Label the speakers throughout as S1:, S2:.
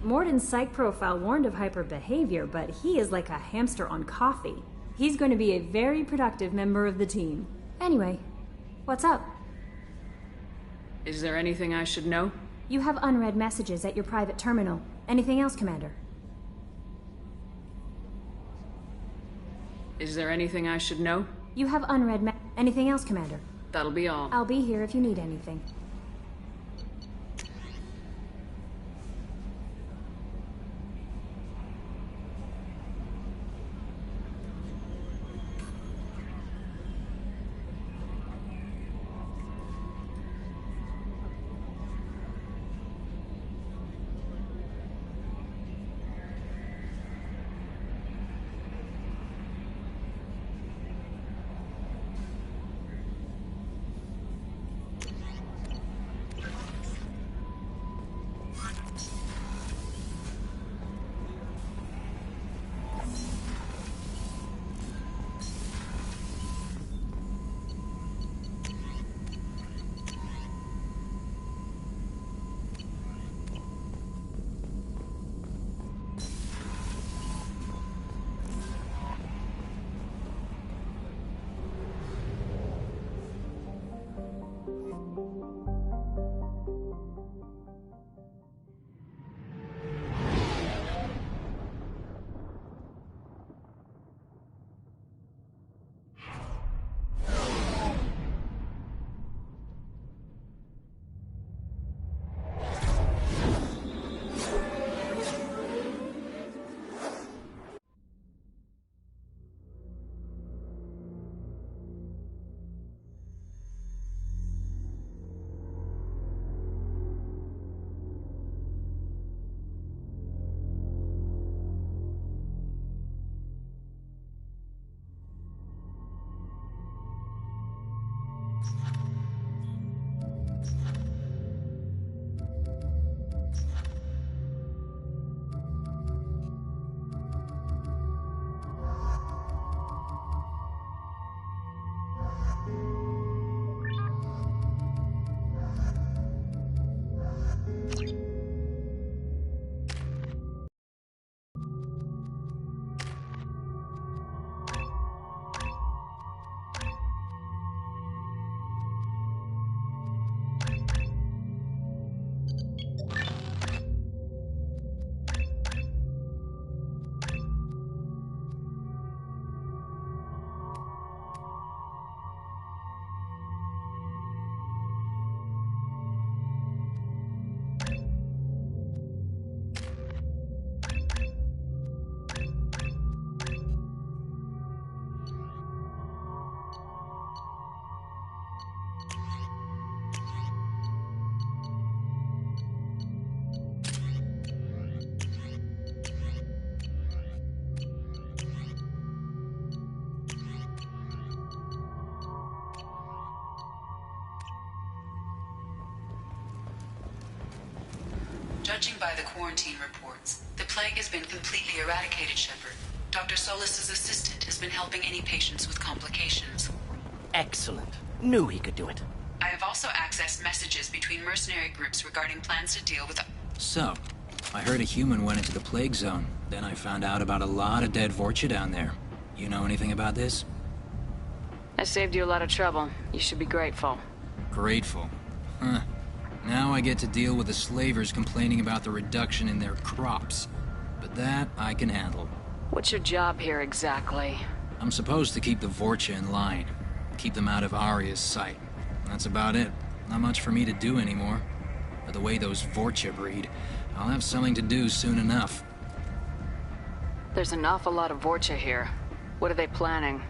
S1: Morden's psych profile warned of hyperbehavior, but he is like a hamster on coffee. He's going to be a very productive member of the team. Anyway, what's up?
S2: Is there anything I should know?
S1: You have unread messages at your private terminal. Anything else, Commander?
S2: Is there anything I should know?
S1: You have unread anything else, Commander?
S2: That'll be all.
S1: I'll be here if you need anything.
S3: Judging by the quarantine reports, the plague has been completely eradicated, Shepard. Dr. Solis's assistant has been helping any patients with complications.
S4: Excellent. Knew he could do it.
S3: I have also accessed messages between mercenary groups regarding plans to deal with...
S5: So, I heard a human went into the plague zone. Then I found out about a lot of dead Vorcha down there. You know anything about this?
S2: I saved you a lot of trouble. You should be grateful.
S5: Grateful? Huh. Now I get to deal with the slavers complaining about the reduction in their crops. But that I can handle.
S2: What's your job here exactly?
S5: I'm supposed to keep the Vorcha in line. Keep them out of Arya's sight. That's about it. Not much for me to do anymore. But the way those Vorcha breed, I'll have something to do soon enough.
S2: There's an awful lot of Vorcha here. What are they planning?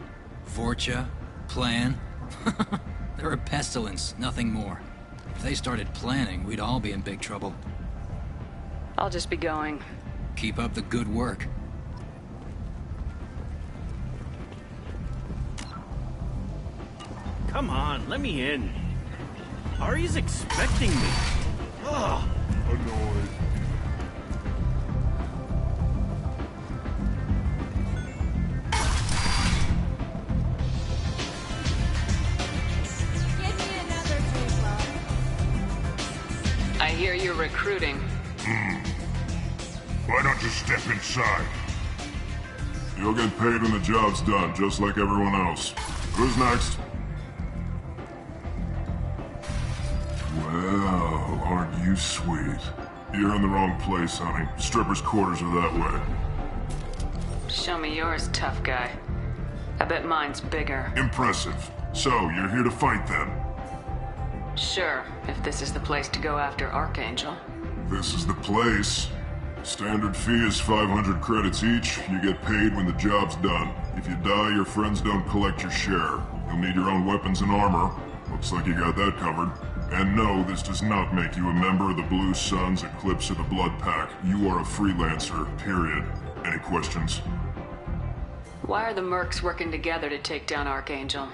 S5: Vorcha? Plan? They're a pestilence, nothing more. If they started planning, we'd all be in big trouble.
S2: I'll just be going.
S5: Keep up the good work.
S4: Come on, let me in. Ari's expecting me. Ugh, annoyed.
S2: I hear you're recruiting.
S6: Why don't you step inside? You'll get paid when the job's done, just like everyone else. Who's next? Well, aren't you sweet? You're in the wrong place, honey. Strippers' quarters are that way.
S2: Show me yours, tough guy. I bet mine's bigger.
S6: Impressive. So, you're here to fight then?
S2: Sure, if this is the place to go after Archangel.
S6: This is the place. Standard fee is 500 credits each. You get paid when the job's done. If you die, your friends don't collect your share. You'll need your own weapons and armor. Looks like you got that covered. And no, this does not make you a member of the Blue Suns, Eclipse, or the Blood Pack. You are a freelancer, period. Any questions?
S2: Why are the mercs working together to take down Archangel?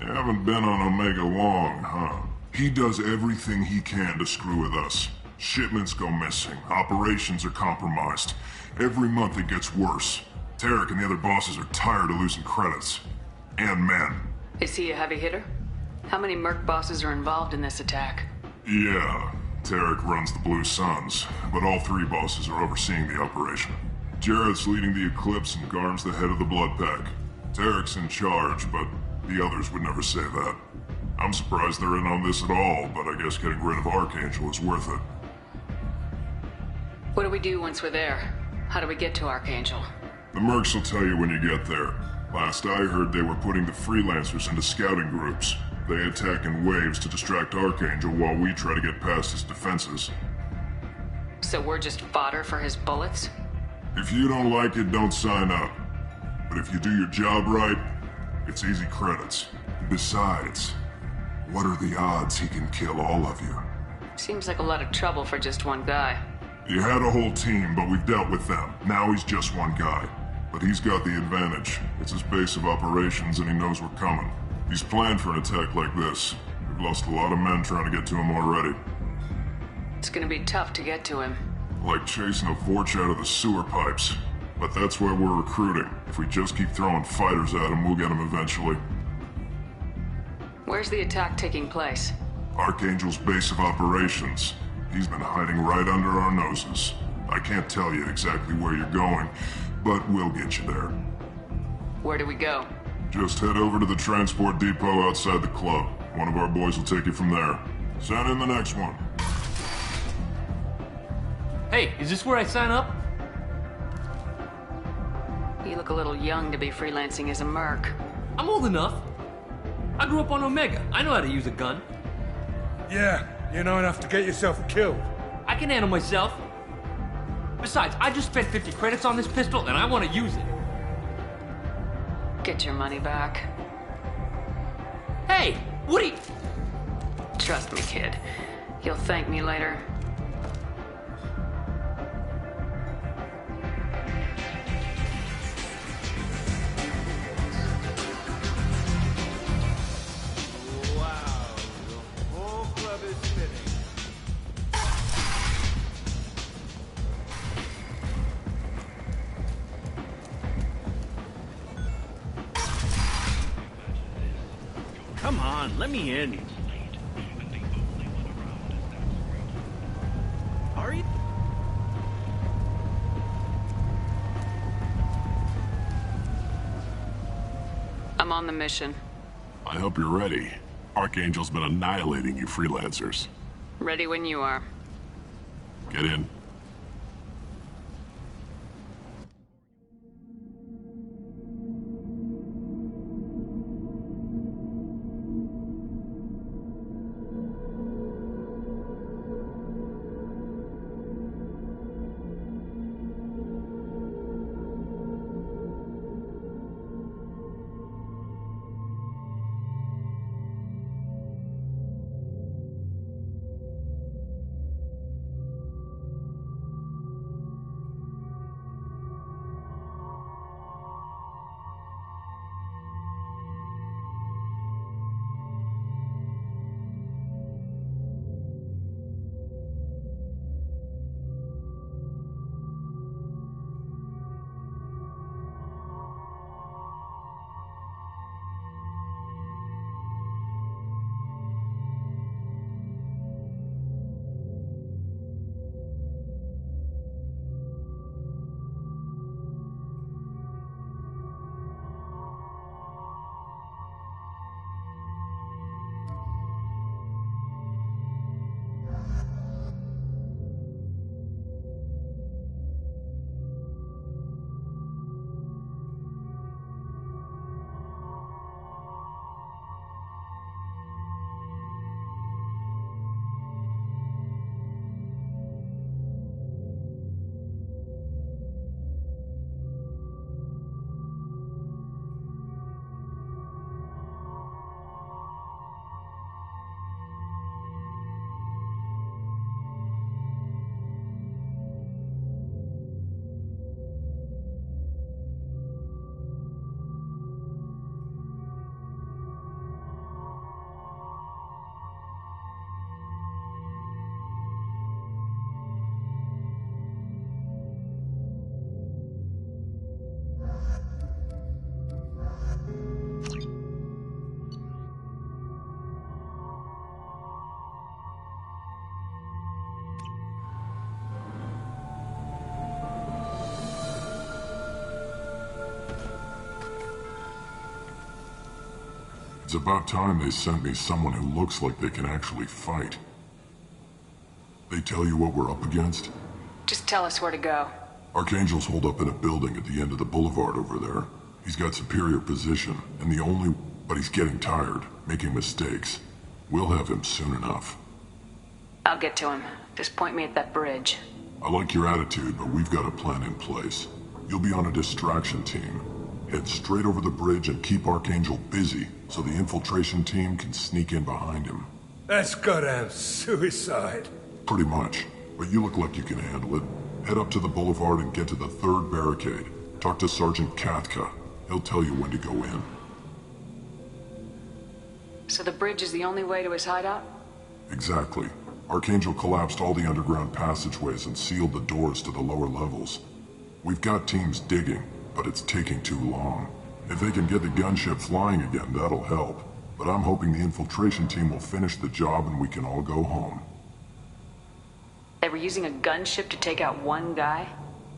S6: You haven't been on Omega long, huh? He does everything he can to screw with us. Shipments go missing. Operations are compromised. Every month it gets worse. Tarek and the other bosses are tired of losing credits. And men.
S2: Is he a heavy hitter? How many merc bosses are involved in this attack?
S6: Yeah, Tarek runs the Blue Suns, but all three bosses are overseeing the operation. Jarrett's leading the Eclipse and Garm's the head of the Blood Pack. Tarek's in charge, but the others would never say that. I'm surprised they're in on this at all, but I guess getting rid of Archangel is worth it.
S2: What do we do once we're there? How do we get to Archangel?
S6: The mercs will tell you when you get there. Last I heard, they were putting the freelancers into scouting groups. They attack in waves to distract Archangel while we try to get past his defenses.
S2: So we're just fodder for his bullets?
S6: If you don't like it, don't sign up. But if you do your job right, it's easy credits. Besides, what are the odds he can kill all of you?
S2: Seems like a lot of trouble for just one guy.
S6: You had a whole team, but we've dealt with them. Now he's just one guy. But he's got the advantage. It's his base of operations and he knows we're coming. He's planned for an attack like this. We've lost a lot of men trying to get to him already.
S2: It's gonna be tough to get to him.
S6: Like chasing a Vorch out of the sewer pipes. But that's why we're recruiting. If we just keep throwing fighters at him, we'll get him eventually.
S2: Where's the attack taking place?
S6: Archangel's base of operations. He's been hiding right under our noses. I can't tell you exactly where you're going, but we'll get you there.
S2: Where do we go?
S6: Just head over to the transport depot outside the club. One of our boys will take you from there. Send in the next one.
S7: Hey, is this where I sign up?
S2: You look a little young to be freelancing as a merc.
S7: I'm old enough. I grew up on Omega. I know how to use a gun.
S8: Yeah, you know enough to get yourself killed.
S7: I can handle myself. Besides, I just spent 50 credits on this pistol and I want to use it.
S2: Get your money back.
S7: Hey, what are you...
S2: Trust me, kid. You'll thank me later.
S4: Come on, let me in. Are you?
S2: I'm on the mission.
S6: I hope you're ready. Archangel's been annihilating you freelancers.
S2: Ready when you are.
S6: Get in. It's about time they sent me someone who looks like they can actually fight. They tell you what we're up against?
S2: Just tell us where to go.
S6: Archangel's holed up in a building at the end of the boulevard over there. He's got superior position, but he's getting tired, making mistakes. We'll have him soon enough.
S2: I'll get to him. Just point me at that bridge.
S6: I like your attitude, but we've got a plan in place. You'll be on a distraction team. Head straight over the bridge and keep Archangel busy, so the infiltration team can sneak in behind him.
S8: That's goddamn suicide.
S6: Pretty much, but you look like you can handle it. Head up to the boulevard and get to the third barricade. Talk to Sergeant Katka. He'll tell you when to go in.
S2: So the bridge is the only way to his hideout?
S6: Exactly. Archangel collapsed all the underground passageways and sealed the doors to the lower levels. We've got teams digging, but it's taking too long. If they can get the gunship flying again, that'll help. But I'm hoping the infiltration team will finish the job and we can all go home.
S2: They were using a gunship to take out one guy?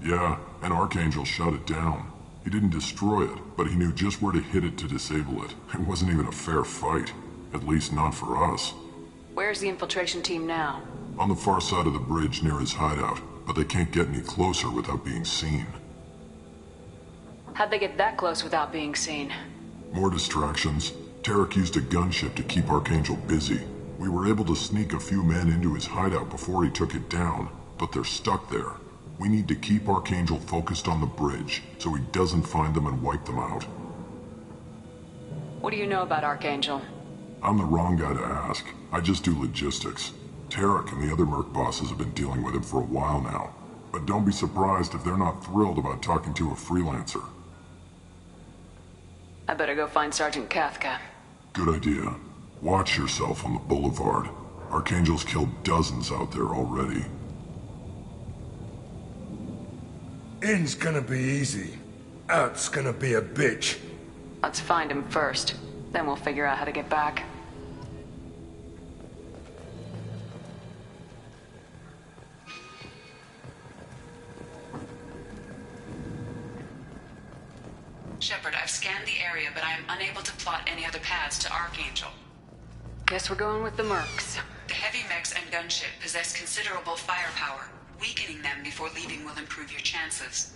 S6: Yeah, and Archangel shut it down. He didn't destroy it, but he knew just where to hit it to disable it. It wasn't even a fair fight. At least not for us.
S2: Where's the infiltration team now?
S6: On the far side of the bridge near his hideout, but they can't get any closer without being seen.
S2: How'd they get that close without being seen?
S6: More distractions. Tarek used a gunship to keep Archangel busy. We were able to sneak a few men into his hideout before he took it down, but they're stuck there. We need to keep Archangel focused on the bridge, so he doesn't find them and wipe them out.
S2: What do you know about Archangel?
S6: I'm the wrong guy to ask. I just do logistics. Tarek and the other Merc bosses have been dealing with him for a while now. But don't be surprised if they're not thrilled about talking to a freelancer.
S2: I better go find Sergeant Katka.
S6: Good idea. Watch yourself on the boulevard. Archangel's killed dozens out there already.
S8: In's gonna be easy. Out's gonna be a bitch.
S2: Let's find him first. Then we'll figure out how to get back.
S3: Shepard, I've scanned the area, but I am unable to plot any other paths to Archangel.
S2: Guess we're going with the Mercs.
S3: The heavy mechs and gunship possess considerable firepower. Weakening them before leaving will improve your chances.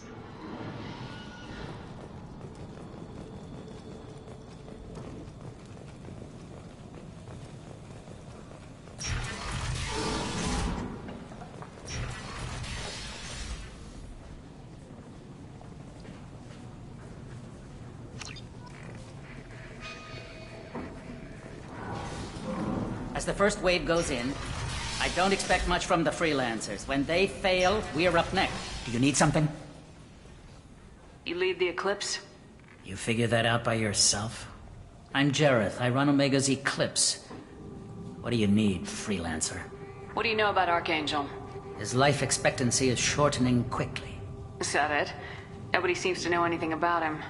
S9: As the first wave goes in, I don't expect much from the freelancers. When they fail, we're up next. Do you need something?
S2: You lead the Eclipse?
S9: You figure that out by yourself? I'm Jareth. I run Omega's Eclipse. What do you need, freelancer?
S2: What do you know about Archangel?
S9: His life expectancy is shortening quickly.
S2: Is that it? Nobody seems to know anything about him.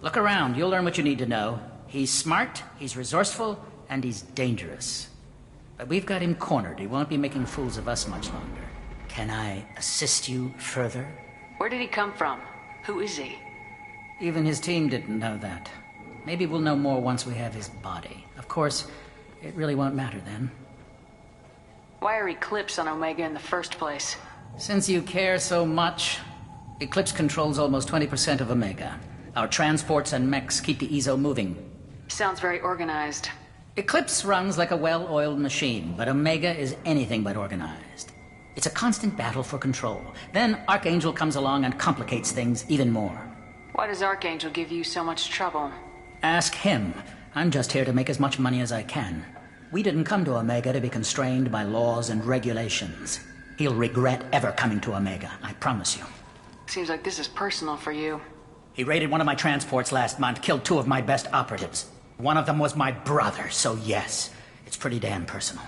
S9: Look around. You'll learn what you need to know. He's smart, he's resourceful, and he's dangerous. But we've got him cornered. He won't be making fools of us much longer. Can I assist you further?
S2: Where did he come from? Who is he?
S9: Even his team didn't know that. Maybe we'll know more once we have his body. Of course, it really won't matter then.
S2: Why are Eclipse on Omega in the first place?
S9: Since you care so much, Eclipse controls almost 20% of Omega. Our transports and mechs keep the EZO moving.
S2: Sounds very organized.
S9: Eclipse runs like a well-oiled machine, but Omega is anything but organized. It's a constant battle for control. Then Archangel comes along and complicates things even more.
S2: Why does Archangel give you so much trouble?
S9: Ask him. I'm just here to make as much money as I can. We didn't come to Omega to be constrained by laws and regulations. He'll regret ever coming to Omega, I promise you.
S2: Seems like this is personal for you.
S9: He raided one of my transports last month, killed 2 of my best operatives. One of them was my brother, so yes, it's pretty damn personal.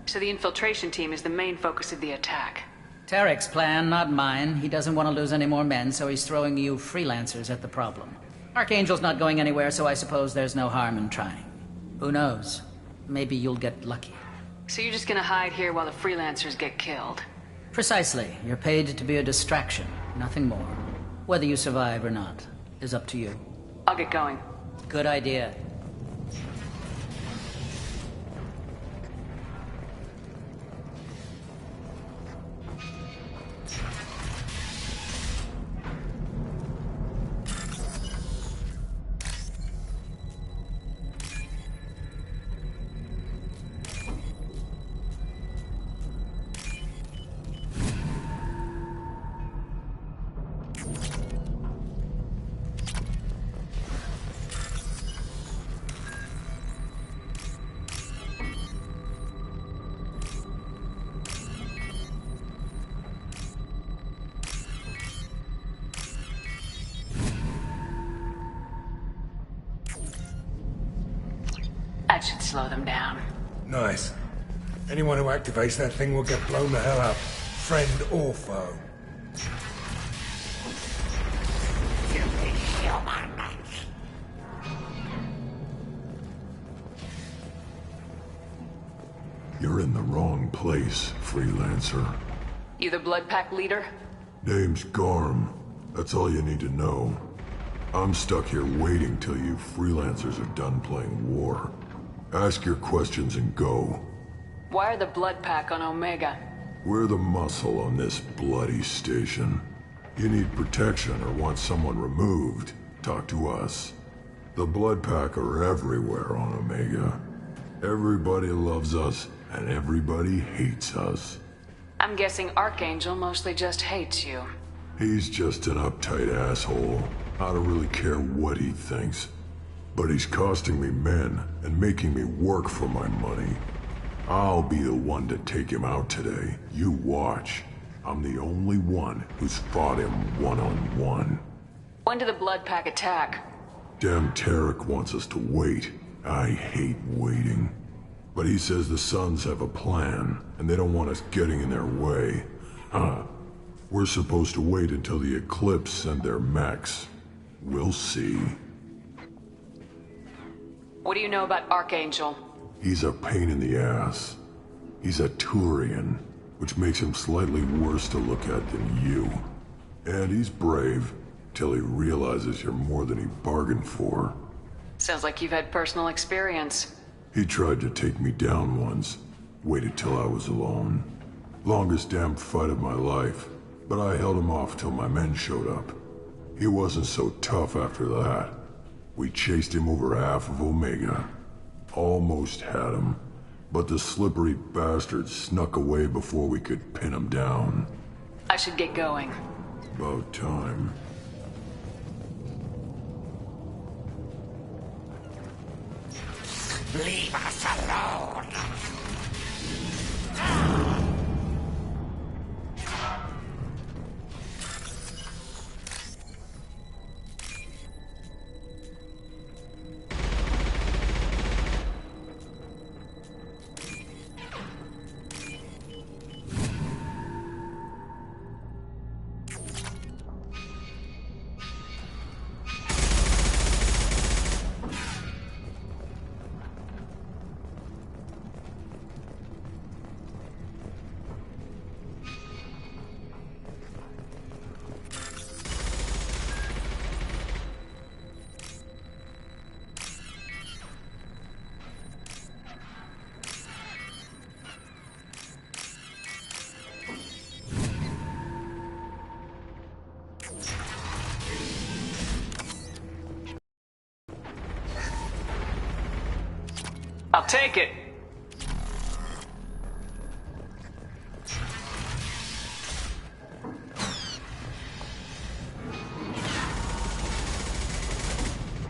S2: So the infiltration team is the main focus of the attack.
S9: Tarek's plan, not mine. He doesn't want to lose any more men, so he's throwing you freelancers at the problem. Archangel's not going anywhere, so I suppose there's no harm in trying. Who knows? Maybe you'll get lucky.
S2: So you're just gonna hide here while the freelancers get killed?
S9: Precisely. You're paid to be a distraction, nothing more. Whether you survive or not is up to you.
S2: I'll get going.
S9: Good idea.
S2: That should slow them down.
S8: Nice. Anyone who activates that thing will get blown the hell up. Friend or foe.
S6: You're in the wrong place, freelancer.
S2: You the Blood Pack leader?
S6: Name's Garm. That's all you need to know. I'm stuck here waiting till you freelancers are done playing war. Ask your questions and go.
S2: Why are the Blood Pack on Omega?
S6: We're the muscle on this bloody station. You need protection or want someone removed, talk to us. The Blood Pack are everywhere on Omega. Everybody loves us, and everybody hates us.
S2: I'm guessing Archangel mostly just hates you.
S6: He's just an uptight asshole. I don't really care what he thinks. But he's costing me men and making me work for my money. I'll be the one to take him out today. You watch. I'm the only one who's fought him one-on-one.
S2: When do the Blood Pack attack?
S6: Damn Tarek wants us to wait. I hate waiting. But he says the Suns have a plan, and they don't want us getting in their way. We're supposed to wait until the Eclipse send their mechs. We'll see.
S2: What do you know about Archangel?
S6: He's a pain in the ass. He's a Turian, which makes him slightly worse to look at than you. And he's brave, till he realizes you're more than he bargained for.
S2: Sounds like you've had personal experience.
S6: He tried to take me down once. Waited till I was alone. Longest damn fight of my life. But I held him off till my men showed up. He wasn't so tough after that. We chased him over half of Omega. Almost had him. But the slippery bastard snuck away before we could pin him down.
S2: I should get going.
S6: About time.
S8: Leave us alone!
S2: I'll take it.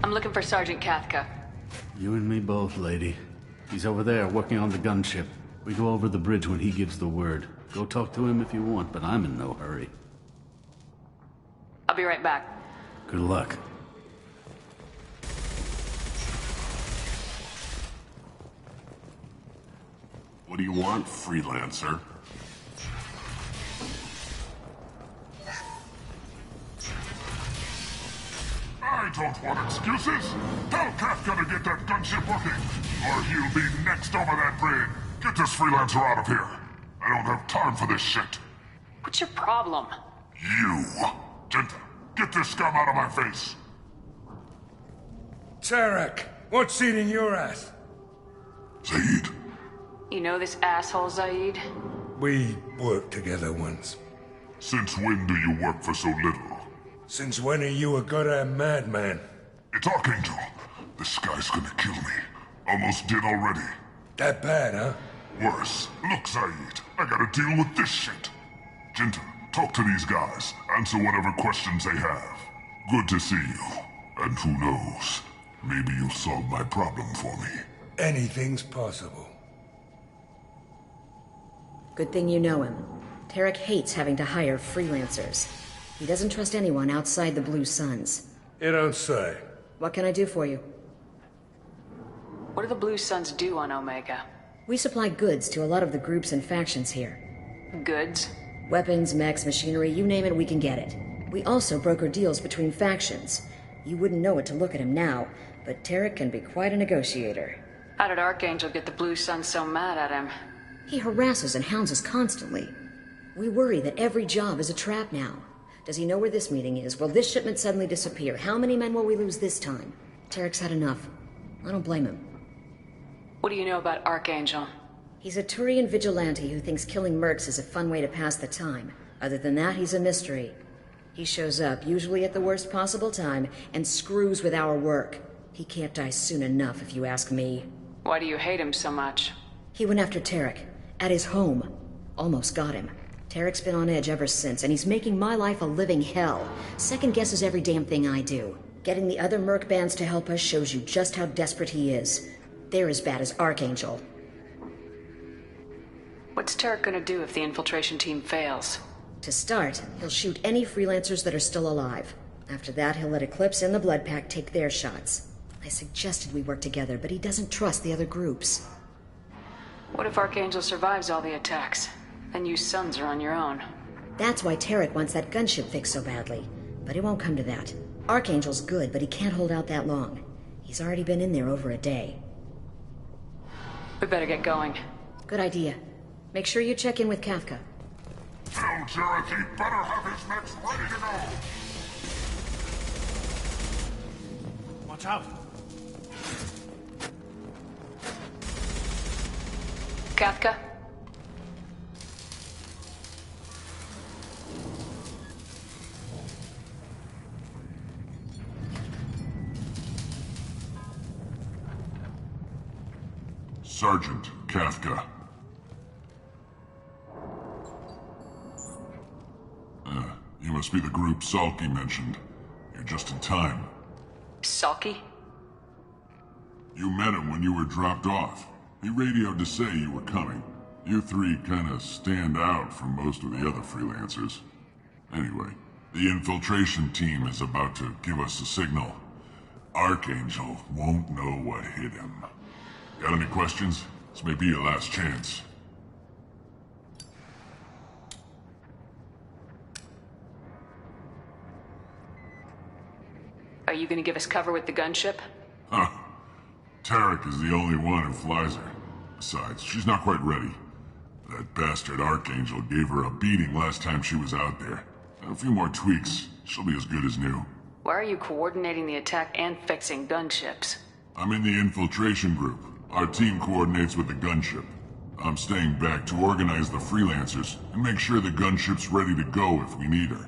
S2: I'm looking for Sergeant Kathka.
S4: You and me both, lady. He's over there working on the gunship. We go over the bridge when he gives the word. Go talk to him if you want, but I'm in no hurry.
S2: I'll be right back.
S4: Good luck.
S6: What do you want, freelancer?
S10: I don't want excuses. Tell Kafka to get that gunship working, or he'll be next over that brain. Get this freelancer out of here. I don't have time for this shit.
S2: What's your problem?
S10: You. Genta, get this scum out of my face.
S8: Tarek, what's eating your ass?
S10: Zaid,
S2: You know this asshole, Zaid?
S8: We worked together once.
S10: since when do you work for so little?
S8: Since when are you a goddamn madman?
S10: It's Archangel. This guy's gonna kill me. Almost did already.
S8: That bad, huh?
S10: Worse. Look, Zaid, I gotta deal with this shit. Jinta, talk to these guys. Answer whatever questions they have. Good to see you. And who knows, maybe you'll solve my problem for me.
S8: Anything's possible.
S11: Good thing you know him. Tarek hates having to hire freelancers. He doesn't trust anyone outside the Blue Suns.
S8: You don't say.
S11: What can I do for you?
S2: What do the Blue Suns do on Omega?
S11: We supply goods to a lot of the groups and factions here.
S2: Goods?
S11: Weapons, mechs, machinery, you name it, we can get it. We also broker deals between factions. You wouldn't know it to look at him now, but Tarek can be quite a negotiator.
S2: How did Archangel get the Blue Suns so mad at him?
S11: He harasses and hounds us constantly. We worry that every job is a trap now. Does he know where this meeting is? Will this shipment suddenly disappear? How many men will we lose this time? Tarek's had enough. I don't blame him.
S2: What do you know about Archangel?
S11: He's a Turian vigilante who thinks killing mercs is a fun way to pass the time. Other than that, he's a mystery. He shows up, usually at the worst possible time, and screws with our work. He can't die soon enough, if you ask me.
S2: Why do you hate him so much?
S11: He went after Tarek. At his home. Almost got him. Tarek's been on edge ever since, and he's making my life a living hell. Second guesses every damn thing I do. Getting the other merc bands to help us shows you just how desperate he is. They're as bad as Archangel.
S2: What's Tarek gonna do if the infiltration team fails?
S11: To start, he'll shoot any freelancers that are still alive. After that, he'll let Eclipse and the Blood Pack take their shots. I suggested we work together, but he doesn't trust the other groups.
S2: What if Archangel survives all the attacks? Then you Suns are on your own.
S11: That's why Tarek wants that gunship fixed so badly. But it won't come to that. Archangel's good, but he can't hold out that long. He's already been in there over a day.
S2: We better get going.
S11: Good idea. Make sure you check in with Kafka.
S10: Tell Jareth he better have his mechs ready to go.
S4: Watch out!
S2: Kafka?
S10: Sergeant Kafka. You must be the group Salky mentioned. You're just in time.
S2: Salky?
S10: You met him when you were dropped off. He radioed to say you were coming. You three kinda stand out from most of the other freelancers. Anyway, the infiltration team is about to give us a signal. Archangel won't know what hit him. Got any questions? This may be your last chance.
S2: Are you gonna give us cover with the gunship?
S10: Huh. Tarek is the only one who flies her. Besides, she's not quite ready. That bastard Archangel gave her a beating last time she was out there. A few more tweaks, she'll be as good as new.
S2: Why are you coordinating the attack and fixing gunships?
S10: I'm in the infiltration group. Our team coordinates with the gunship. I'm staying back to organize the freelancers and make sure the gunship's ready to go if we need her.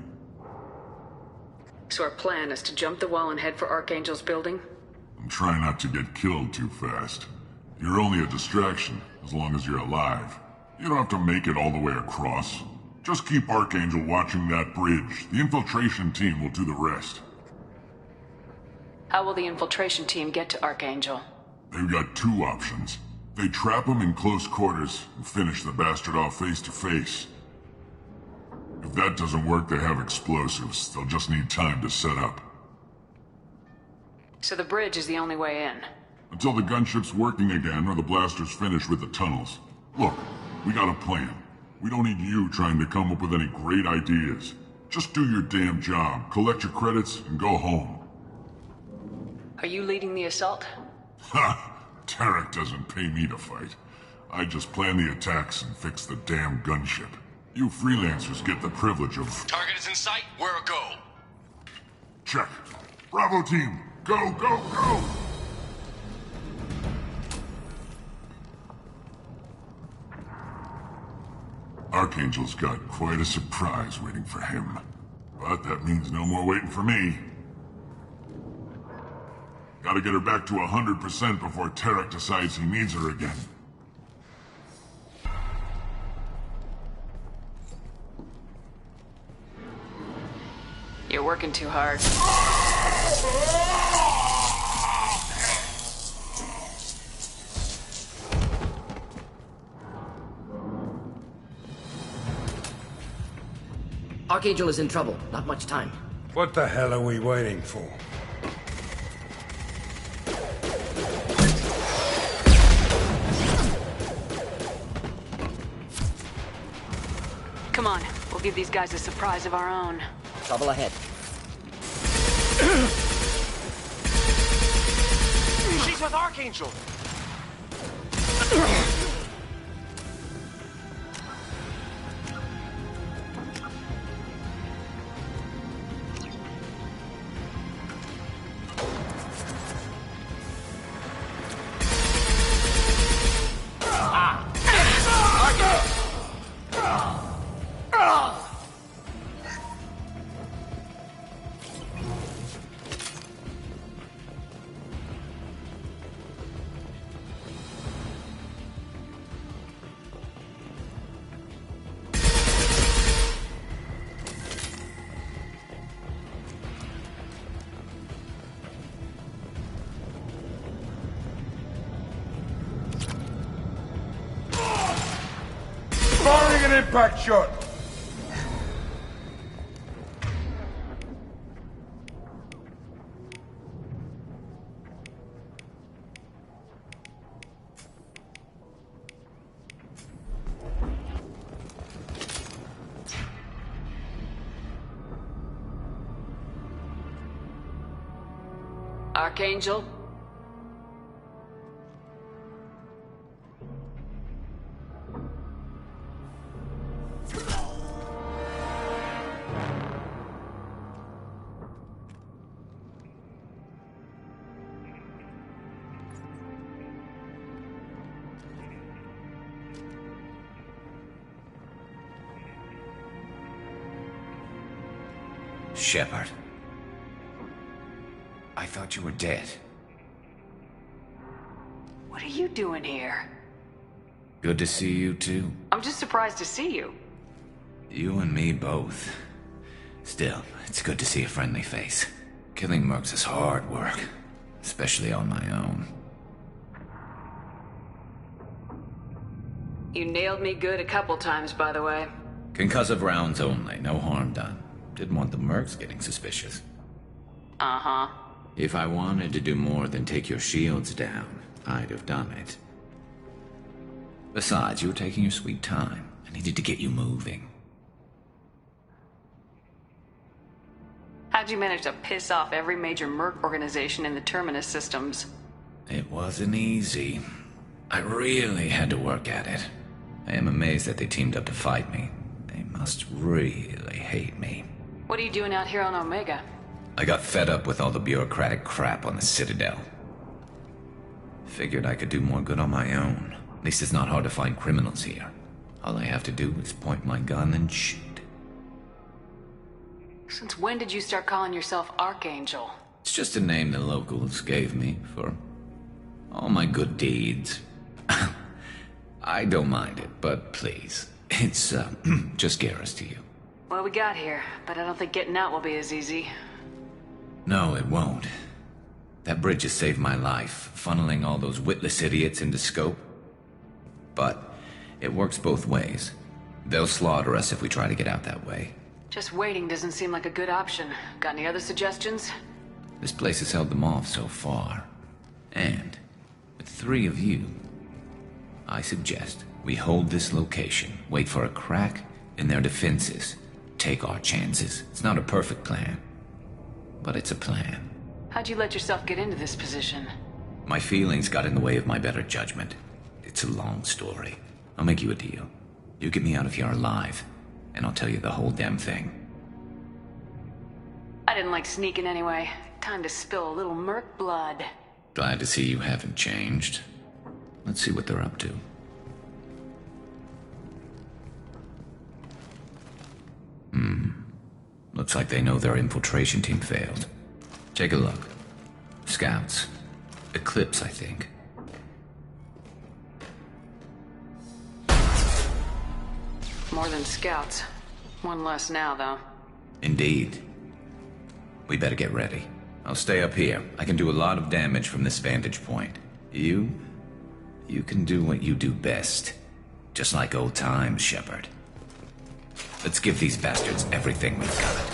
S2: So our plan is to jump the wall and head for Archangel's building?
S10: And try not to get killed too fast. You're only a distraction, as long as you're alive. You don't have to make it all the way across. Just keep Archangel watching that bridge. The infiltration team will do the rest.
S2: How will the infiltration team get to Archangel?
S10: They've got two options. They trap him in close quarters and finish the bastard off face to face. If that doesn't work, they have explosives. They'll just need time to set up.
S2: So the bridge is the only way in?
S10: Until the gunship's working again or the blasters finish with the tunnels. Look, we got a plan. We don't need you trying to come up with any great ideas. Just do your damn job, collect your credits, and go home.
S2: Are you leading the assault?
S10: Ha! Tarek doesn't pay me to fight. I just plan the attacks and fix the damn gunship. You freelancers get the privilege of...
S12: Target is in sight. Where a go?
S10: Check. Bravo team, go, go, go!
S6: Archangel's got quite a surprise waiting for him. But that means no more waiting for me. Gotta get her back to 100% before Tarek decides he needs her again.
S2: You're working too hard.
S12: Archangel is in trouble. Not much time.
S8: What the hell are we waiting for?
S2: Come on, we'll give these guys a surprise of our own.
S12: Trouble ahead.
S7: She's with Archangel!
S8: Firing an impact shot!
S2: Archangel?
S13: Shepard. I thought you were dead.
S2: What are you doing here?
S13: Good to see you too.
S2: I'm just surprised to see you.
S13: You and me both. Still, it's good to see a friendly face. Killing mercs is hard work, especially on my own.
S2: You nailed me good a couple times, by the way.
S13: Concussive rounds only, no harm done. Didn't want the mercs getting suspicious.
S2: Uh-huh.
S13: If I wanted to do more than take your shields down, I'd have done it. Besides, you were taking your sweet time. I needed to get you moving.
S2: How'd you manage to piss off every major merc organization in the Terminus systems?
S13: It wasn't easy. I really had to work at it. I am amazed that they teamed up to fight me. They must really hate me.
S2: What are you doing out here on Omega?
S13: I got fed up with all the bureaucratic crap on the Citadel. Figured I could do more good on my own. At least it's not hard to find criminals here. All I have to do is point my gun and shoot.
S2: Since when did you start calling yourself Archangel?
S13: It's just a name the locals gave me for all my good deeds. I don't mind it, but please, it's just Garrus to you.
S2: Well, we got here, but I don't think getting out will be as easy.
S13: No, it won't. That bridge has saved my life, funneling all those witless idiots into scope. But it works both ways. They'll slaughter us if we try to get out that way.
S2: Just waiting doesn't seem like a good option. Got any other suggestions?
S13: This place has held them off so far. And with 3 of you, I suggest we hold this location, wait for a crack in their defenses, take our chances. It's not a perfect plan, but it's a plan.
S2: How'd you let yourself get into this position?
S13: My feelings got in the way of my better judgment. It's a long story. I'll make you a deal. You get me out of here alive, and I'll tell you the whole damn thing.
S2: I didn't like sneaking anyway. Time to spill a little merc blood.
S13: Glad to see you haven't changed. Let's see what they're up to. Looks like they know their infiltration team failed. Take a look. Scouts. Eclipse, I think.
S2: More than scouts. One less now, though.
S13: Indeed. We better get ready. I'll stay up here. I can do a lot of damage from this vantage point. You can do what you do best. Just like old times, Shepard. Let's give these bastards everything we've got.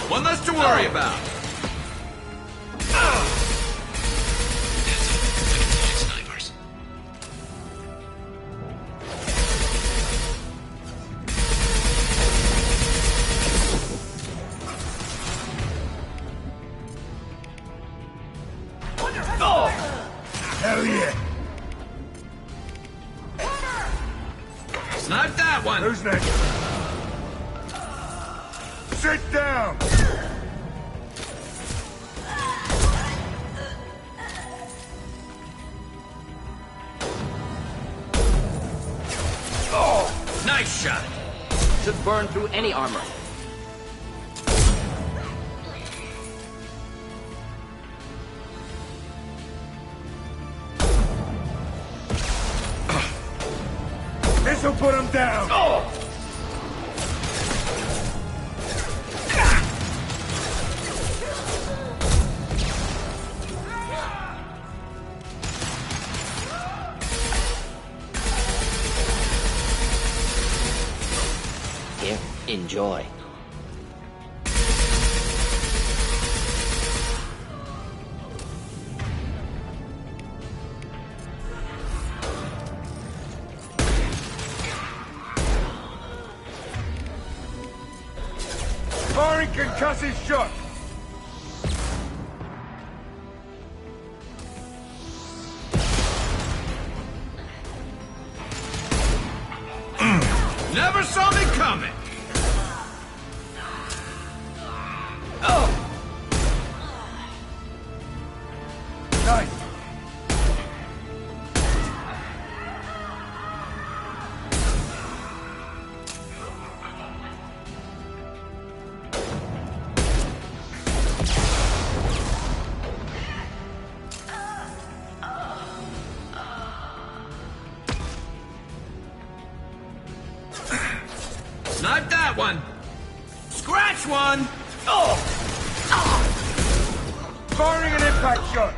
S5: One less to worry about.
S13: Snipers.
S8: Hell yeah!
S5: Snipe that one!
S8: Who's next? Sit down!
S5: Oh! Nice shot!
S12: Should burn through any armor.
S8: This'll put him down!
S5: Oh!
S12: Here, enjoy.
S8: Firing concussive shot!
S5: Never saw me coming! Oh!
S8: Nice!
S5: Snipe that one! Scratch one! Oh!
S8: Firing an impact shot!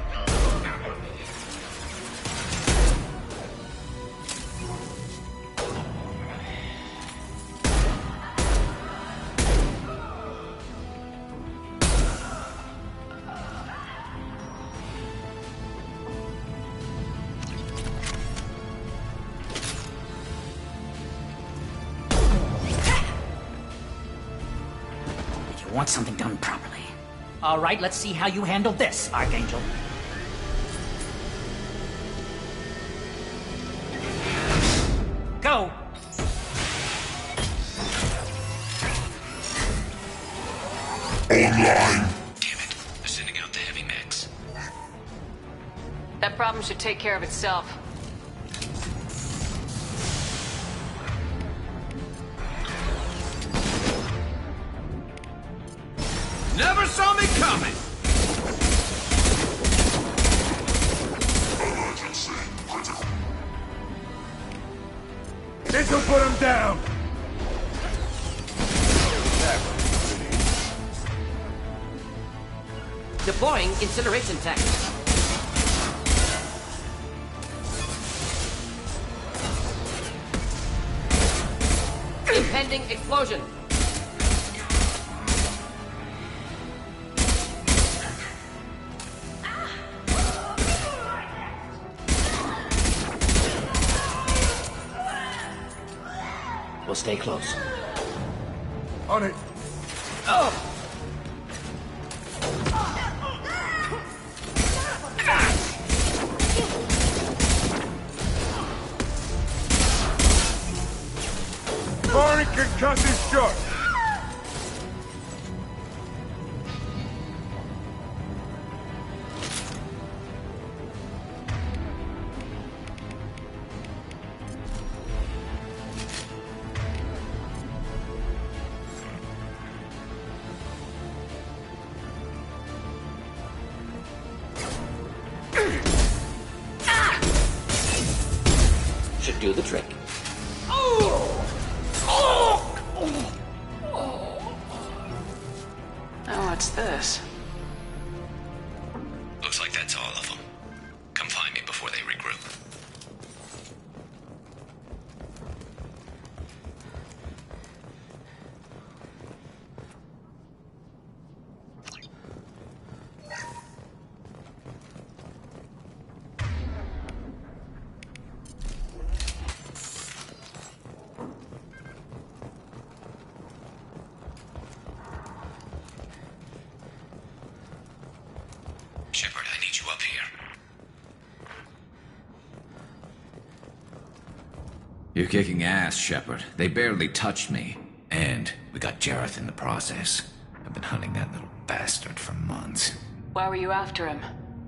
S9: You want something done properly. All right, let's see how you handle this, Archangel. Go!
S10: Online!
S13: Damn it. They're sending out the heavy mechs.
S2: That problem should take care of itself.
S5: Never saw me coming!
S10: Emergency critical.
S8: This'll put him down!
S12: Deploying incineration tank. Impending explosion. We'll stay close.
S8: On it.
S12: Oh!
S8: Firing concussive shot.
S12: Should do the trick.
S2: Oh, what's this?
S13: Looks like that's all of them. Come find me before they regroup. Shepard, I need you up here. You're kicking ass, Shepard. They barely touched me. And we got Jareth in the process. I've been hunting that little bastard for months.
S2: Why were you after him?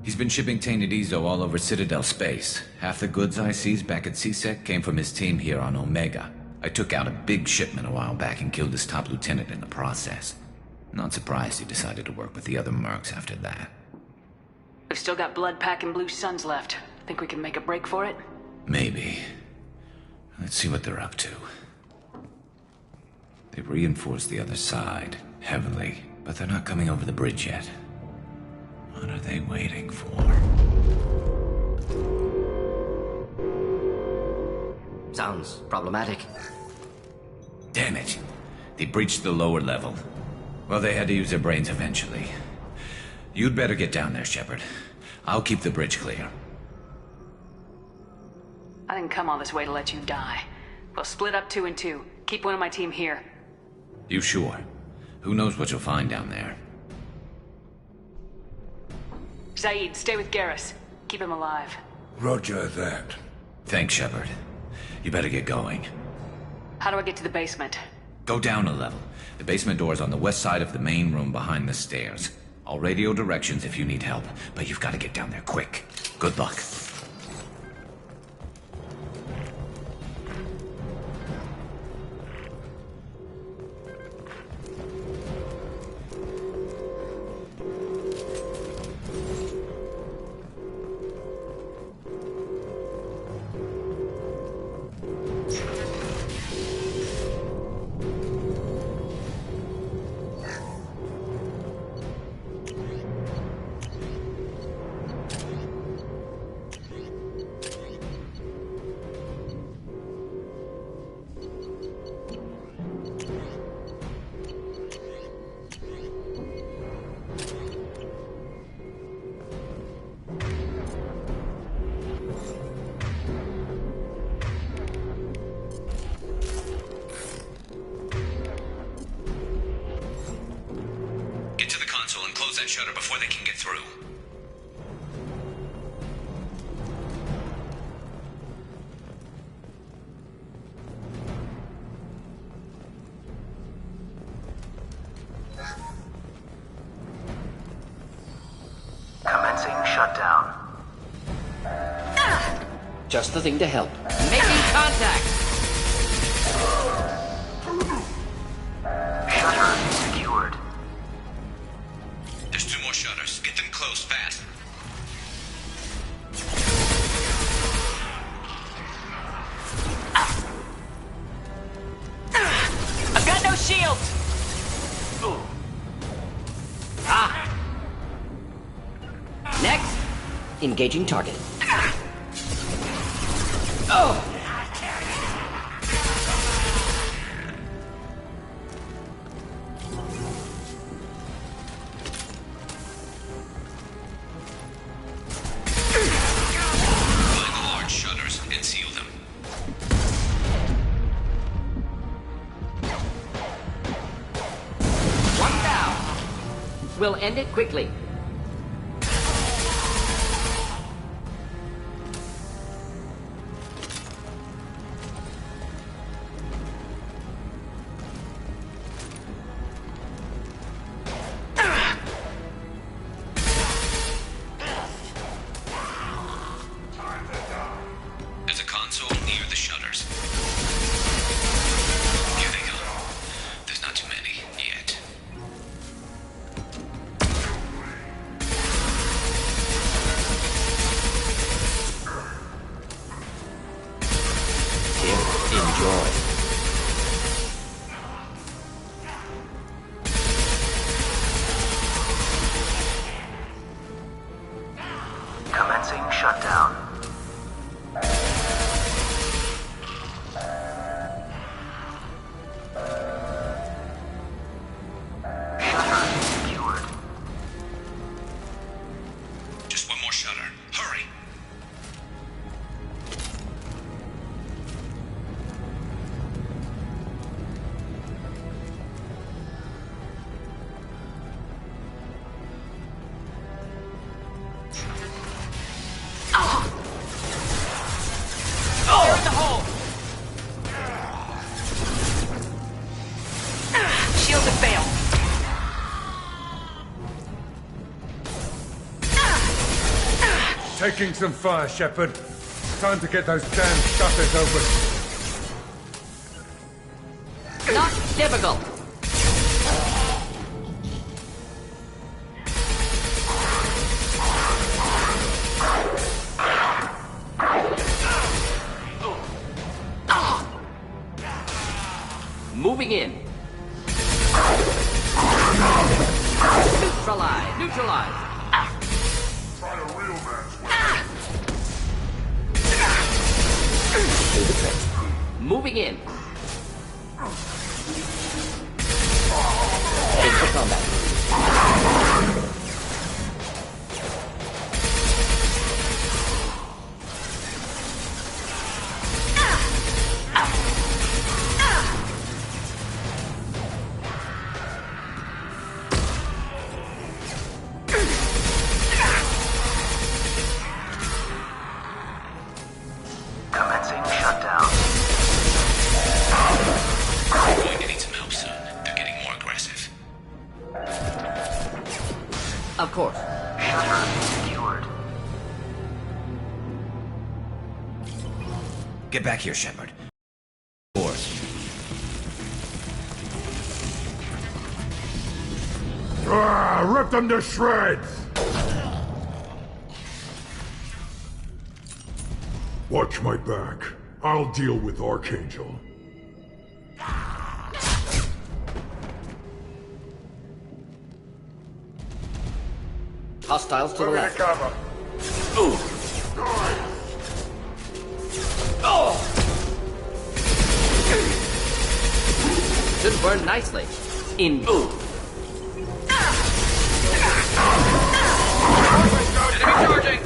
S13: He's been shipping tainted Ezo all over Citadel space. Half the goods I seized back at CSEC came from his team here on Omega. I took out a big shipment a while back and killed his top lieutenant in the process. Not surprised he decided to work with the other mercs after that.
S2: We've still got blood packing blue suns left. Think we can make a break for it?
S13: Maybe. Let's see what they're up to. They've reinforced the other side, heavily, but they're not coming over the bridge yet. What are they waiting for?
S12: Sounds problematic.
S13: Damn it. They breached the lower level. Well, they had to use their brains eventually. You'd better get down there, Shepard. I'll keep the bridge clear.
S2: I didn't come all this way to let you die. We'll split up 2 and 2. Keep one of my team here.
S13: You sure? Who knows what you'll find down there?
S2: Zaid, stay with Garrus. Keep him alive.
S8: Roger that.
S13: Thanks, Shepard. You better get going.
S2: How do I get to the basement?
S13: Go down a level. The basement door is on the west side of the main room behind the stairs. I'll radio directions if you need help, but you've got to get down there quick. Good luck. That shutter before they can get through.
S14: Commencing shutdown.
S12: Just the thing to help. Making contact!
S14: Shutter secured.
S13: There's 2 more shutters. Get them closed fast.
S2: I've got no shield!
S12: Next, engaging target. Oh! We'll end it quickly.
S13: There's a console near the shutters. Here they come. There's not too many yet.
S12: Here, enjoy.
S14: Commencing shutdown. Shutter secured.
S13: Just one more shutter. Hurry!
S12: They're in the hole! Shields have failed.
S8: Taking some fire, Shepard. Time to get those damn shutters open.
S12: Not difficult. Moving in. Neutralize. Neutralize.
S6: Try a real match.
S12: Moving in. Into combat.
S14: Commencing shutdown.
S13: We're going to need some help soon. They're getting more aggressive.
S12: Of course.
S14: Shutter secured.
S13: Get back here, Shepard. Doors.
S6: Rip them to shreds! Watch my back. I'll deal with Archangel.
S12: Hostiles to the left.
S6: Cover.
S12: Should burn nicely. In.
S7: Enemy charging!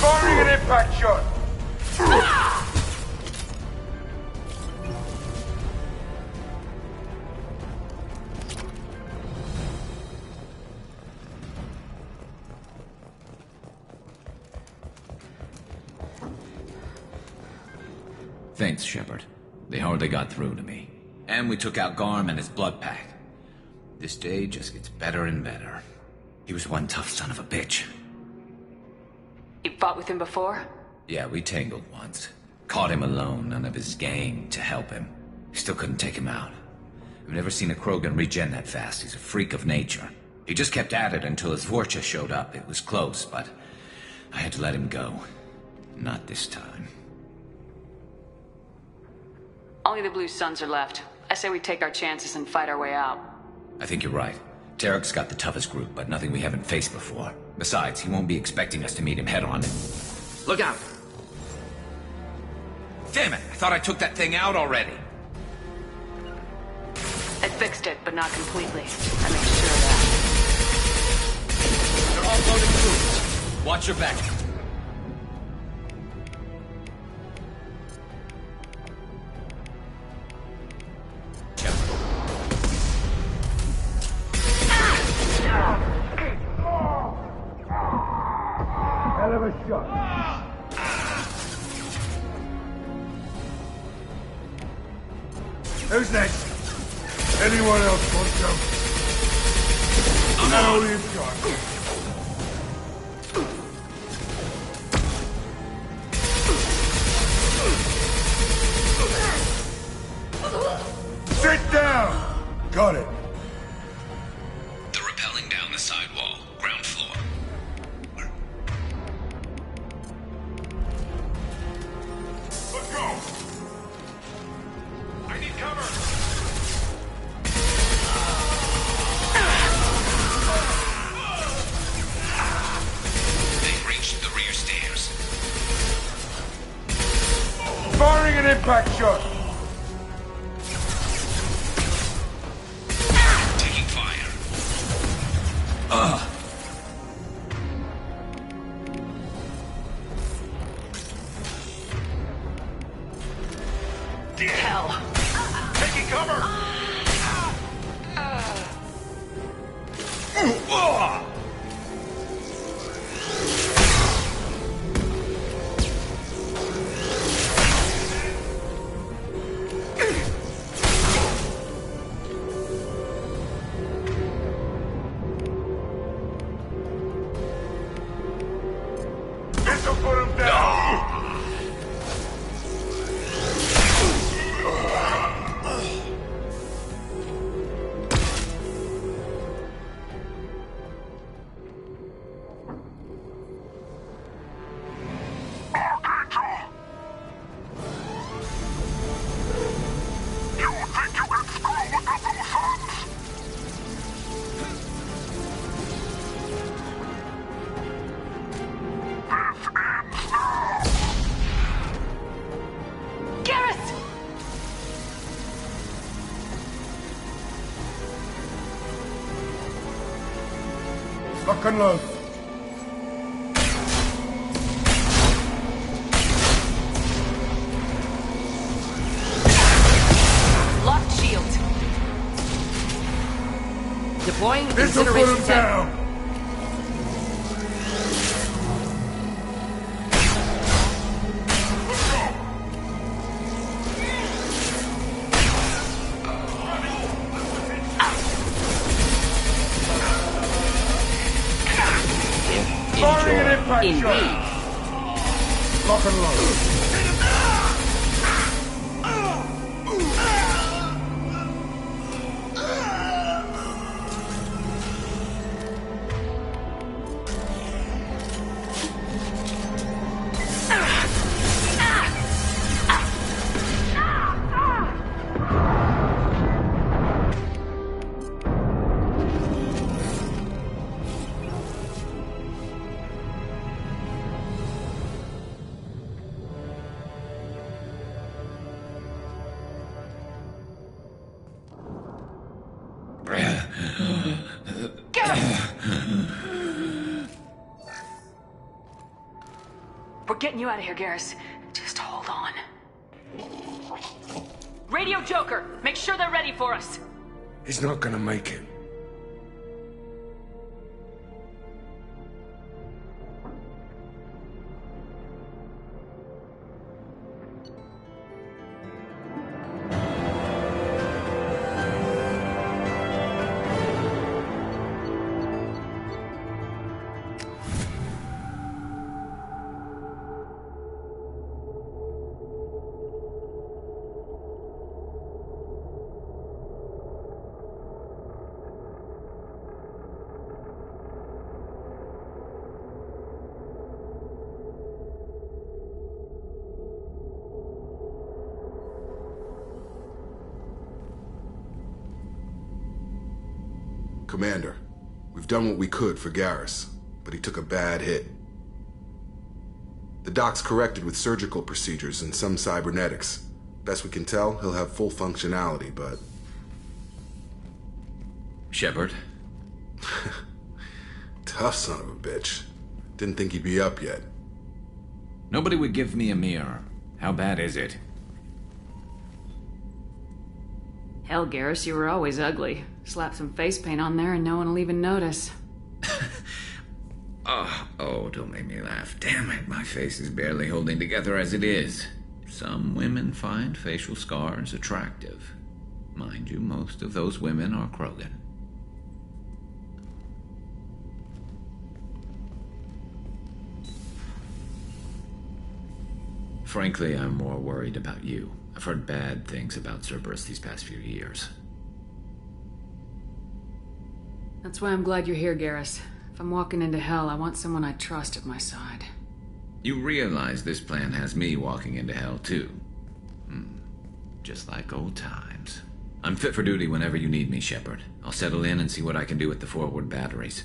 S8: Firing an impact shot.
S13: Thanks, Shepard. They hardly got through to me. And we took out Garm and his blood pack. This day just gets better and better. He was one tough son of a bitch.
S2: You fought with him before?
S13: Yeah, we tangled once. Caught him alone, none of his gang to help him. Still couldn't take him out. I've never seen a Krogan regen that fast. He's a freak of nature. He just kept at it until his Vorcha showed up. It was close, but I had to let him go. Not this time.
S2: Only the Blue Suns are left. I say we take our chances and fight our way out.
S13: I think you're right. Tarek's got the toughest group, but nothing we haven't faced before. Besides, he won't be expecting us to meet him head-on. Look out! Damn it! I thought I took that thing out already!
S2: I fixed it, but not completely. I made sure of that.
S13: They're all loaded crews. Watch your back.
S8: Hell of a shot. Who's next? Anyone else want some? Now you've got. Sit down! Got it.
S13: They're rappelling down the sidewall, ground floor.
S6: Let's go! I need cover!
S13: They've reached the rear stairs.
S8: Firing an impact shot.
S13: Taking fire.
S2: Hell.
S6: Taking cover! This'll put him down!
S2: Garrus!
S8: Lock and load.
S2: Locked shield.
S12: Deploying
S8: This'll put
S12: incineration
S8: him
S12: tank.
S8: down. Firing an impact
S12: Indeed.
S8: shot. Lock and load.
S2: We're getting you out of here, Garrus. Just hold on. Radio Joker, make sure they're ready for us.
S8: He's not gonna make it.
S15: Commander. We've done what we could for Garrus, but he took a bad hit. The doc's corrected with surgical procedures and some cybernetics. Best we can tell, he'll have full functionality, but...
S13: Shepard?
S15: Tough son of a bitch. Didn't think he'd be up yet.
S13: Nobody would give me a mirror. How bad is it?
S2: Hell, Garrus, you were always ugly. Slap some face paint on there and no one will even notice.
S13: Oh, don't make me laugh. Damn it, my face is barely holding together as it is. Some women find facial scars attractive. Mind you, most of those women are Krogan. Frankly, I'm more worried about you. I've heard bad things about Cerberus these past few years.
S2: That's why I'm glad you're here, Garrus. If I'm walking into hell, I want someone I trust at my side.
S13: You realize this plan has me walking into hell, too. Just like old times. I'm fit for duty whenever you need me, Shepard. I'll settle in and see what I can do with the forward batteries.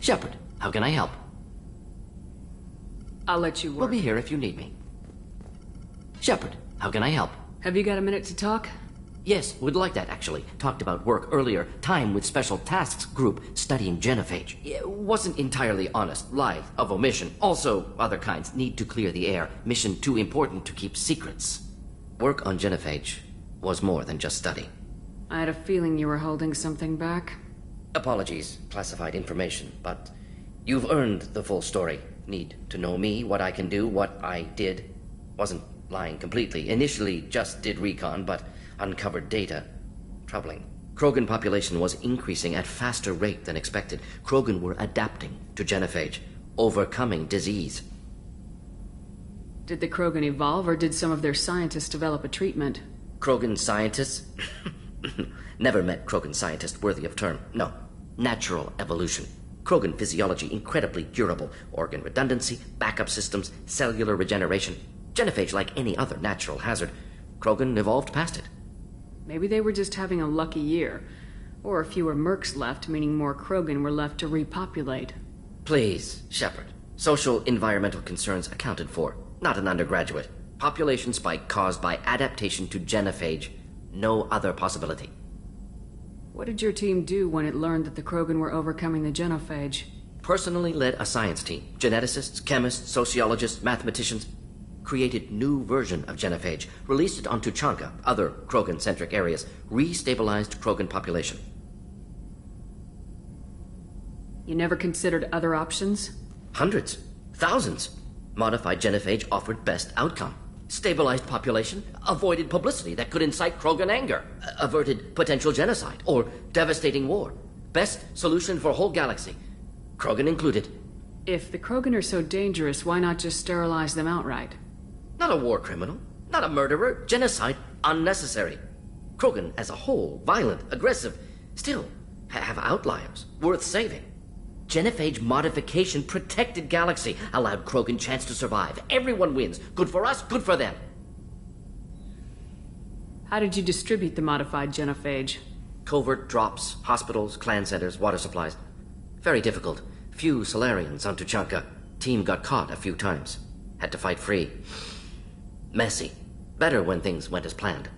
S12: Shepard, how can I help?
S2: I'll let you work.
S12: We'll be here if you need me. Shepard, how can I help?
S2: Have you got a minute to talk?
S12: Yes, would like that, actually. Talked about work earlier. Time with Special Tasks Group studying genophage. It wasn't entirely honest. Lie of omission. Also, other kinds. Need to clear the air. Mission too important to keep secrets. Work on genophage was more than just study.
S2: I had a feeling you were holding something back.
S12: Apologies, classified information, but you've earned the full story. Need to know me, what I can do, what I did. Wasn't lying completely. Initially just did recon, but uncovered data. Troubling. Krogan population was increasing at faster rate than expected. Krogan were adapting to genophage, overcoming disease.
S2: Did the Krogan evolve, or did some of their scientists develop a treatment?
S12: Krogan scientists? Never met Krogan scientist worthy of term. No. Natural evolution. Krogan physiology incredibly durable. Organ redundancy, backup systems, cellular regeneration. Genophage like any other natural hazard. Krogan evolved past it.
S2: Maybe they were just having a lucky year. Or fewer mercs left, meaning more Krogan were left to repopulate.
S12: Please, Shepard. Social environmental concerns accounted for. Not an undergraduate. Population spike caused by adaptation to genophage. No other possibility.
S2: What did your team do when it learned that the Krogan were overcoming the genophage?
S12: Personally led a science team. Geneticists, chemists, sociologists, mathematicians. Created new version of genophage. Released it on Tuchanka, other Krogan-centric areas. Restabilized Krogan population.
S2: You never considered other options?
S12: Hundreds. Thousands. Modified genophage offered best outcome. Stabilized population, avoided publicity that could incite Krogan anger, averted potential genocide, or devastating war. Best solution for whole galaxy. Krogan included.
S2: If the Krogan are so dangerous, why not just sterilize them outright?
S12: Not a war criminal, not a murderer, genocide, unnecessary. Krogan as a whole, violent, aggressive, still have outliers, worth saving. Genophage modification protected galaxy, allowed Krogan chance to survive. Everyone wins. Good for us, good for them.
S2: How did you distribute the modified genophage?
S12: Covert drops, hospitals, clan centers, water supplies. Very difficult. Few Solarians on Tuchanka. Team got caught a few times. Had to fight free. Messy. Better when things went as planned.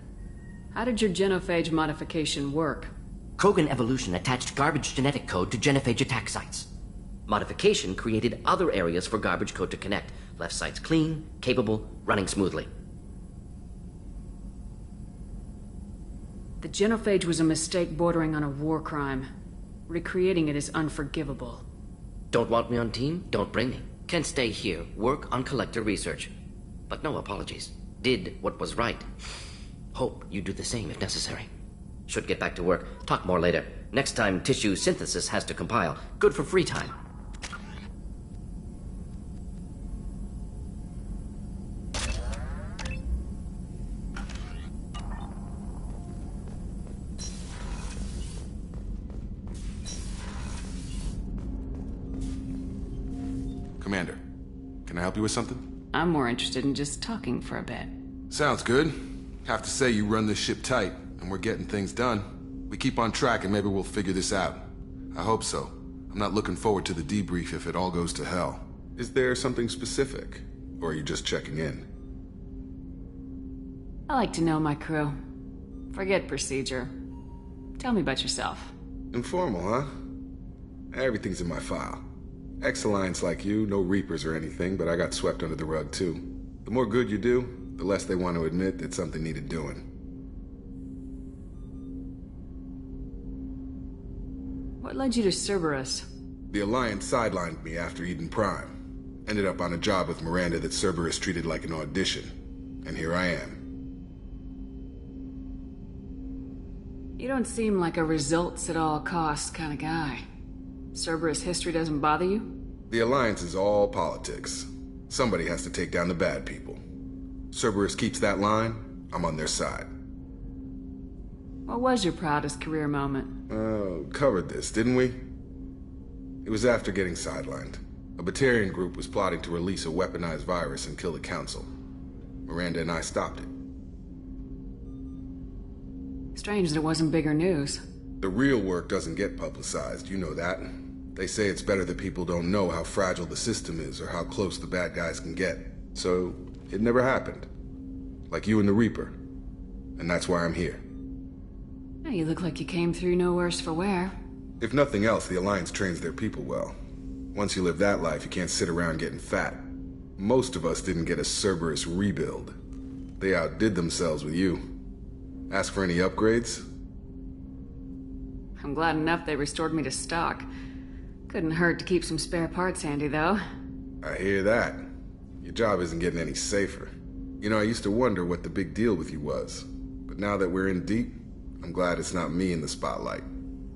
S2: How did your genophage modification work?
S12: Krogan evolution attached garbage genetic code to genophage attack sites. Modification created other areas for garbage code to connect. Left sites clean, capable, running smoothly.
S2: The genophage was a mistake bordering on a war crime. Recreating it is unforgivable.
S12: Don't want me on team? Don't bring me. Can stay here, work on collector research. But no apologies. Did what was right. Hope you do the same if necessary. Should get back to work. Talk more later. Next time tissue synthesis has to compile. Good for free time.
S15: Commander, can I help you with something?
S2: I'm more interested in just talking for a bit.
S15: Sounds good. Have to say you run this ship tight, and we're getting things done. We keep on track and maybe we'll figure this out. I hope so. I'm not looking forward to the debrief if it all goes to hell. Is there something specific? Or are you just checking in?
S2: I like to know my crew. Forget procedure. Tell me about yourself.
S15: Informal, huh? Everything's in my file. Ex-Alliance like you, no Reapers or anything, but I got swept under the rug too. The more good you do, the less they want to admit that something needed doing.
S2: What led you to Cerberus?
S15: The Alliance sidelined me after Eden Prime. Ended up on a job with Miranda that Cerberus treated like an audition. And here I am.
S2: You don't seem like a results at all costs kind of guy. Cerberus history doesn't bother you?
S15: The Alliance is all politics. Somebody has to take down the bad people. Cerberus keeps that line, I'm on their side.
S2: What was your proudest career moment?
S15: Covered this, didn't we? It was after getting sidelined. A Batarian group was plotting to release a weaponized virus and kill the Council. Miranda and I stopped it.
S2: Strange that it wasn't bigger news.
S15: The real work doesn't get publicized, you know that. They say it's better that people don't know how fragile the system is or how close the bad guys can get. So, it never happened. Like you and the Reaper. And that's why I'm here.
S2: Oh, you look like you came through no worse for wear.
S15: If nothing else, the Alliance trains their people well. Once you live that life, you can't sit around getting fat. Most of us didn't get a Cerberus rebuild. They outdid themselves with you. Ask for any upgrades?
S2: I'm glad enough they restored me to stock. Couldn't hurt to keep some spare parts handy, though.
S15: I hear that. Your job isn't getting any safer. You know, I used to wonder what the big deal with you was. But now that we're in deep, I'm glad it's not me in the spotlight.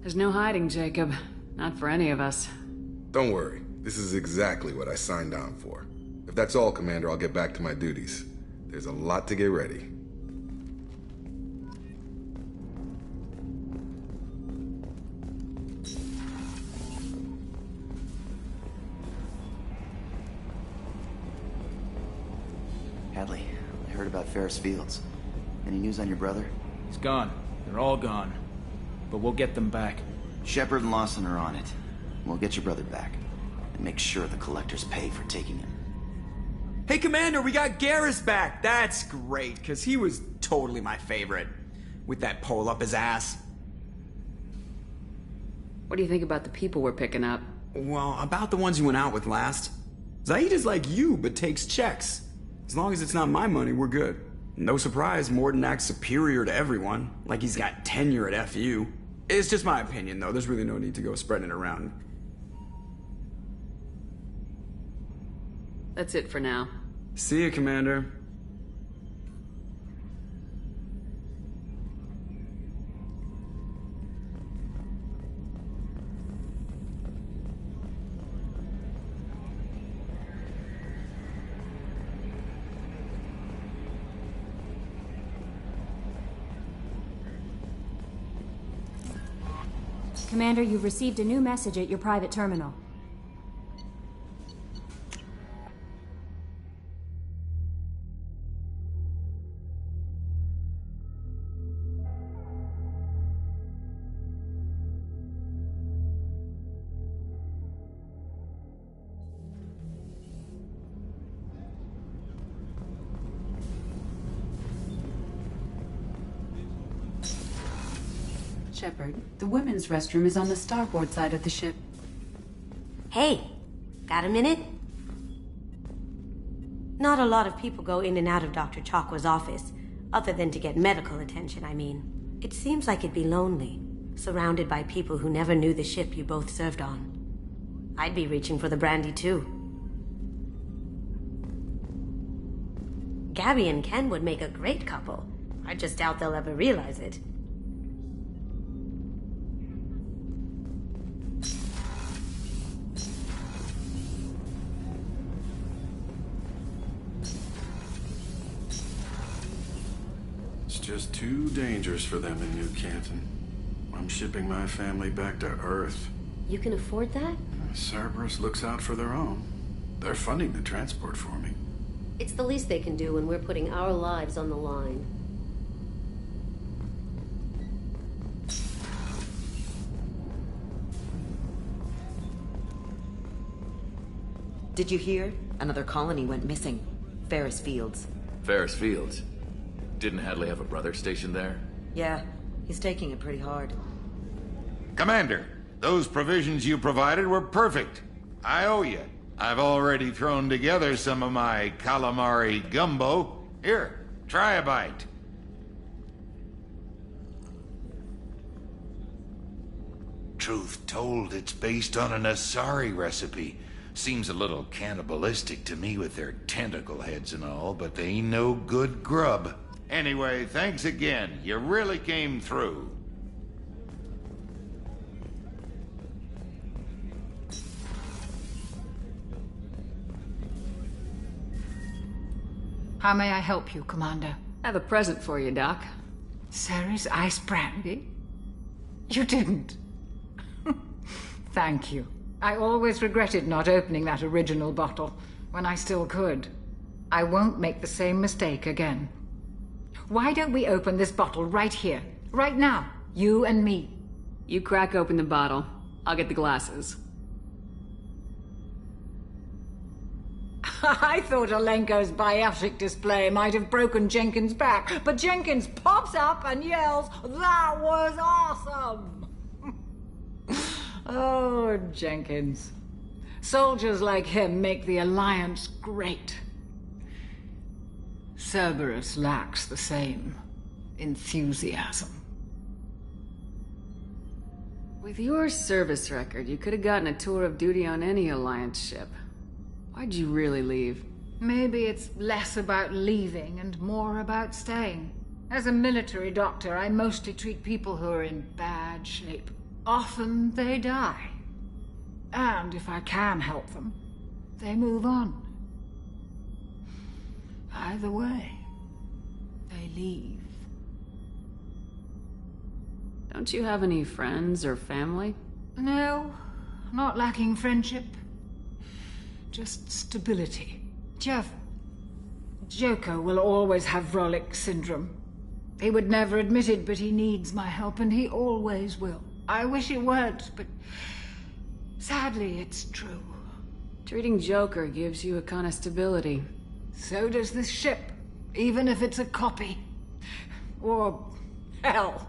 S2: There's no hiding, Jacob. Not for any of us.
S15: Don't worry. This is exactly what I signed on for. If that's all, Commander, I'll get back to my duties. There's a lot to get ready.
S16: Hadley, I heard about Ferris Fields. Any news on your brother?
S17: He's gone. They're all gone. But we'll get them back.
S16: Shepard and Lawson are on it. We'll get your brother back. And make sure the collectors pay for taking him.
S18: Hey, Commander, we got Garrus back. That's great, because he was totally my favorite. With that pole up his ass.
S2: What do you think about the people we're picking up?
S18: Well, about the ones you went out with last. Zaid is like you, but takes checks. As long as it's not my money, we're good. No surprise, Morden acts superior to everyone. Like he's got tenure at FU. It's just my opinion, though. There's really no need to go spreading it around.
S2: That's it for now.
S18: See you, Commander.
S1: Commander, you've received a new message at your private terminal.
S3: Shepard, the women's restroom is on the starboard side of the ship.
S19: Hey, got a minute? Not a lot of people go in and out of Dr. Chakwa's office, other than to get medical attention, I mean. It seems like it'd be lonely, surrounded by people who never knew the ship you both served on. I'd be reaching for the brandy too. Gabby and Ken would make a great couple. I just doubt they'll ever realize it.
S4: It's just too dangerous for them in New Canton. I'm shipping my family back to Earth.
S19: You can afford that?
S4: Cerberus looks out for their own. They're funding the transport for me.
S19: It's the least they can do when we're putting our lives on the line.
S20: Did you hear? Another colony went missing. Ferris Fields.
S21: Ferris Fields? Didn't Hadley have a brother stationed there?
S20: Yeah, he's taking it pretty hard.
S22: Commander, those provisions you provided were perfect. I owe you. I've already thrown together some of my calamari gumbo. Here, try a bite. Truth told, it's based on an Asari recipe. Seems a little cannibalistic to me with their tentacle heads and all, but they ain't no good grub. Anyway, thanks again. You really came through.
S2: How may I help you, Commander? I have a present for you, Doc. Ceres ice brandy? You didn't. Thank you. I always regretted not opening that original bottle when I still could. I won't make the same mistake again. Why don't we open this bottle right here, right now, you and me? You crack open the bottle. I'll get the glasses. I thought Alenko's biotic display might have broken Jenkins' back, but Jenkins pops up and yells, "That was awesome!" Oh, Jenkins. Soldiers like him make the Alliance great. Cerberus lacks the same enthusiasm. With your service record, you could have gotten a tour of duty on any Alliance ship. Why'd you really leave? Maybe it's less about leaving and more about staying. As a military doctor, I mostly treat people who are in bad shape. Often they die. And if I can help them, they move on. Either way, they leave. Don't you have any friends or family? No, not lacking friendship. Just stability. Jeff, Joker will always have Vrolic syndrome. He would never admit it, but he needs my help, and he always will. I wish it weren't, but sadly, it's true. Treating Joker gives you a kind of stability. So does this ship, even if it's a copy. Or, hell,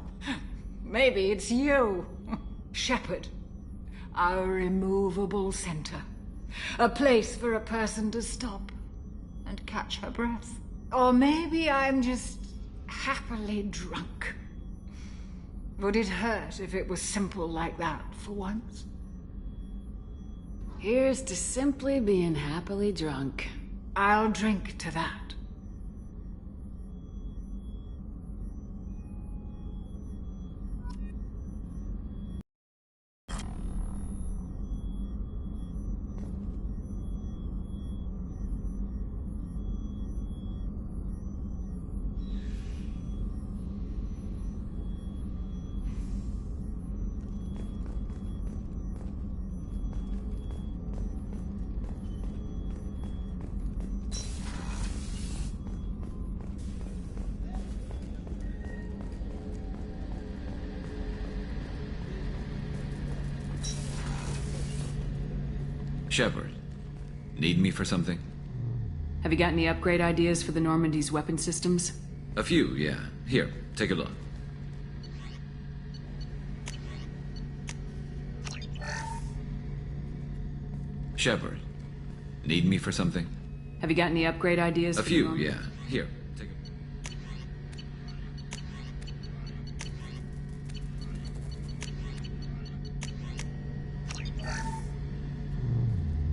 S2: maybe it's you, Shepard. Our immovable center. A place for a person to stop and catch her breath. Or maybe I'm just happily drunk. Would it hurt if it was simple like that for once? Here's to simply being happily drunk. I'll drink to that.
S13: Shepard, need me for something?
S2: Have you got any upgrade ideas for the Normandy's weapon systems?
S13: A few, yeah. Here, take a look. Shepard, need me for something?
S2: Have you got any upgrade ideas?
S13: A few, yeah. Here, take a...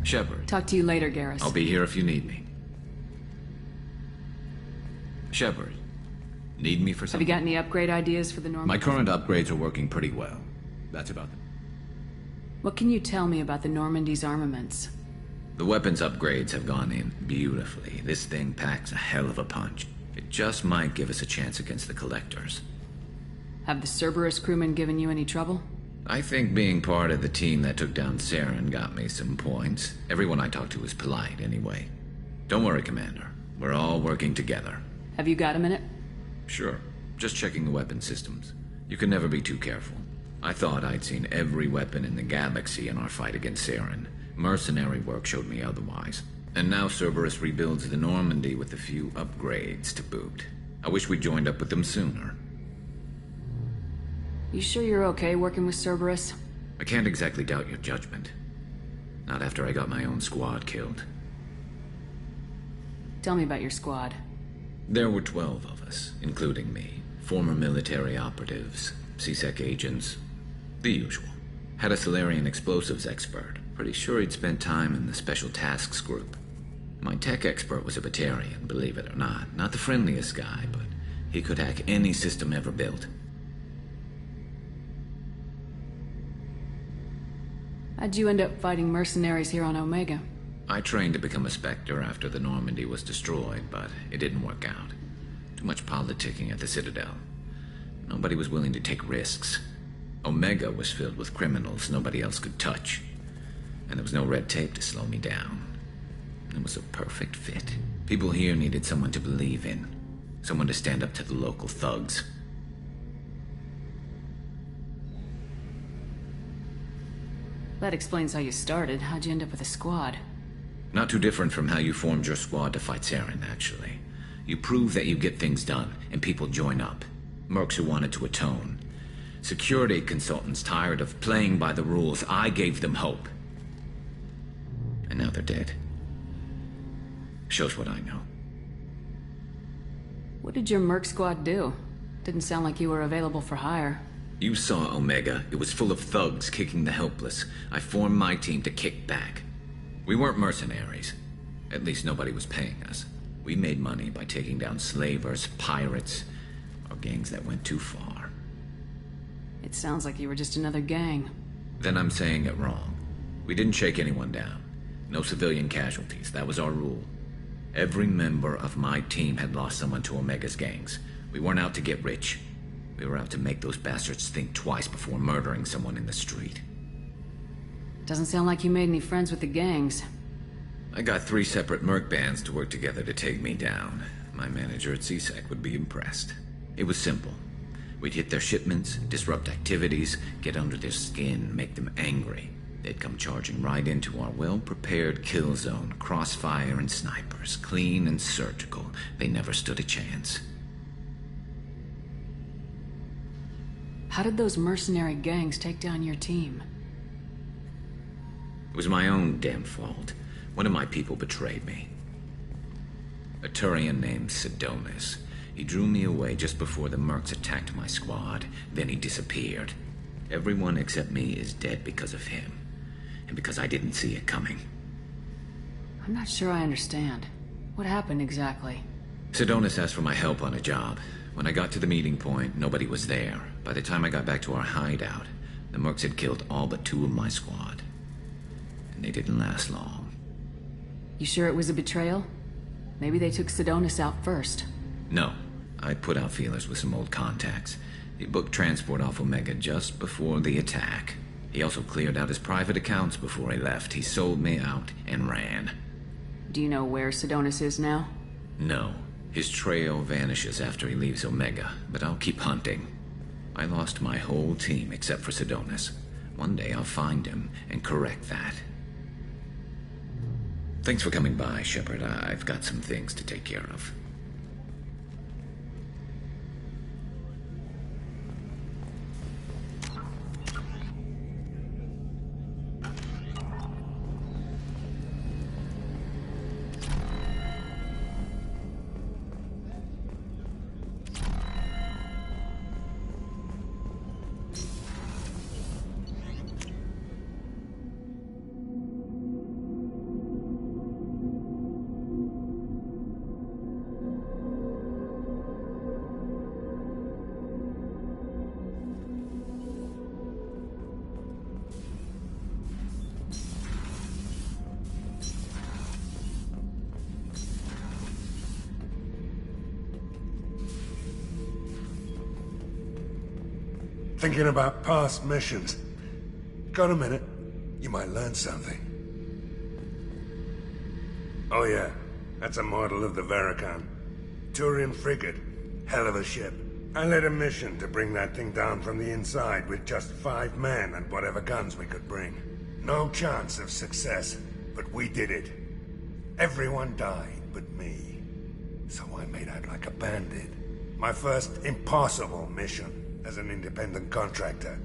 S13: Shepard.
S2: Talk to you later, Garrus.
S13: I'll be here if you need me. Shepard. Need me for
S2: Have
S13: something?
S2: you got any upgrade ideas for the Normandy?
S13: My current upgrades are working pretty well. That's about it.
S2: What can you tell me about the Normandy's armaments?
S13: The weapons upgrades have gone in beautifully. This thing packs a hell of a punch. It just might give us a chance against the Collectors.
S2: Have the Cerberus crewmen given you any trouble?
S13: I think being part of the team that took down Saren got me some points. Everyone I talked to was polite anyway. Don't worry, Commander. We're all working together.
S2: Have you got a minute?
S13: Sure. Just checking the weapon systems. You can never be too careful. I thought I'd seen every weapon in the galaxy in our fight against Saren. Mercenary work showed me otherwise. And now Cerberus rebuilds the Normandy with a few upgrades to boot. I wish we'd joined up with them sooner.
S2: You sure you're okay working with Cerberus?
S13: I can't exactly doubt your judgment. Not after I got my own squad killed.
S2: Tell me about your squad.
S13: There were 12 of us, including me. Former military operatives, CSEC agents, the usual. Had a Solarian explosives expert. Pretty sure he'd spent time in the Special Tasks Group. My tech expert was a Batarian, believe it or not. Not the friendliest guy, but he could hack any system ever built.
S2: How'd you end up fighting mercenaries here on Omega?
S13: I trained to become a Spectre after the Normandy was destroyed, but it didn't work out. Too much politicking at the Citadel. Nobody was willing to take risks. Omega was filled with criminals nobody else could touch. And there was no red tape to slow me down. It was a perfect fit. People here needed someone to believe in. Someone to stand up to the local thugs.
S2: That explains how you started. How'd you end up with a squad?
S13: Not too different from how you formed your squad to fight Saren, actually. You prove that you get things done, and people join up. Mercs who wanted to atone. Security consultants tired of playing by the rules. I gave them hope. And now they're dead. Shows what I know.
S2: What did your merc squad do? Didn't sound like you were available for hire.
S13: You saw Omega. It was full of thugs kicking the helpless. I formed my team to kick back. We weren't mercenaries. At least nobody was paying us. We made money by taking down slavers, pirates, or gangs that went too far.
S2: It sounds like you were just another gang.
S13: Then I'm saying it wrong. We didn't shake anyone down. No civilian casualties. That was our rule. Every member of my team had lost someone to Omega's gangs. We weren't out to get rich. We were out to make those bastards think twice before murdering someone in the street.
S2: Doesn't sound like you made any friends with the gangs.
S13: I got 3 separate merc bands to work together to take me down. My manager at CSEC would be impressed. It was simple. We'd hit their shipments, disrupt activities, get under their skin, make them angry. They'd come charging right into our well-prepared kill zone, crossfire and snipers, clean and surgical. They never stood a chance.
S2: How did those mercenary gangs take down your team?
S13: It was my own damn fault. One of my people betrayed me. A Turian named Sidonis. He drew me away just before the mercs attacked my squad. Then he disappeared. Everyone except me is dead because of him. And because I didn't see it coming.
S2: I'm not sure I understand. What happened exactly?
S13: Sidonis asked for my help on a job. When I got to the meeting point, nobody was there. By the time I got back to our hideout, the mercs had killed all but 2 of my squad. And they didn't last long.
S2: You sure it was a betrayal? Maybe they took Sidonis out first.
S13: No. I put out feelers with some old contacts. He booked transport off Omega just before the attack. He also cleared out his private accounts before he left. He sold me out and ran.
S2: Do you know where Sidonis is now?
S13: No. His trail vanishes after he leaves Omega, but I'll keep hunting. I lost my whole team except for Sidonis. One day I'll find him and correct that. Thanks for coming by, Shepard. I've got some things to take care of.
S8: Thinking about past missions. Got a minute? You might learn something. Oh yeah, that's a model of the Veracon. Turian frigate. Hell of a ship. I led a mission to bring that thing down from the inside with just 5 men and whatever guns we could bring. No chance of success, but we did it. Everyone died but me. So I made out like a bandit. My first impossible mission as an independent contractor.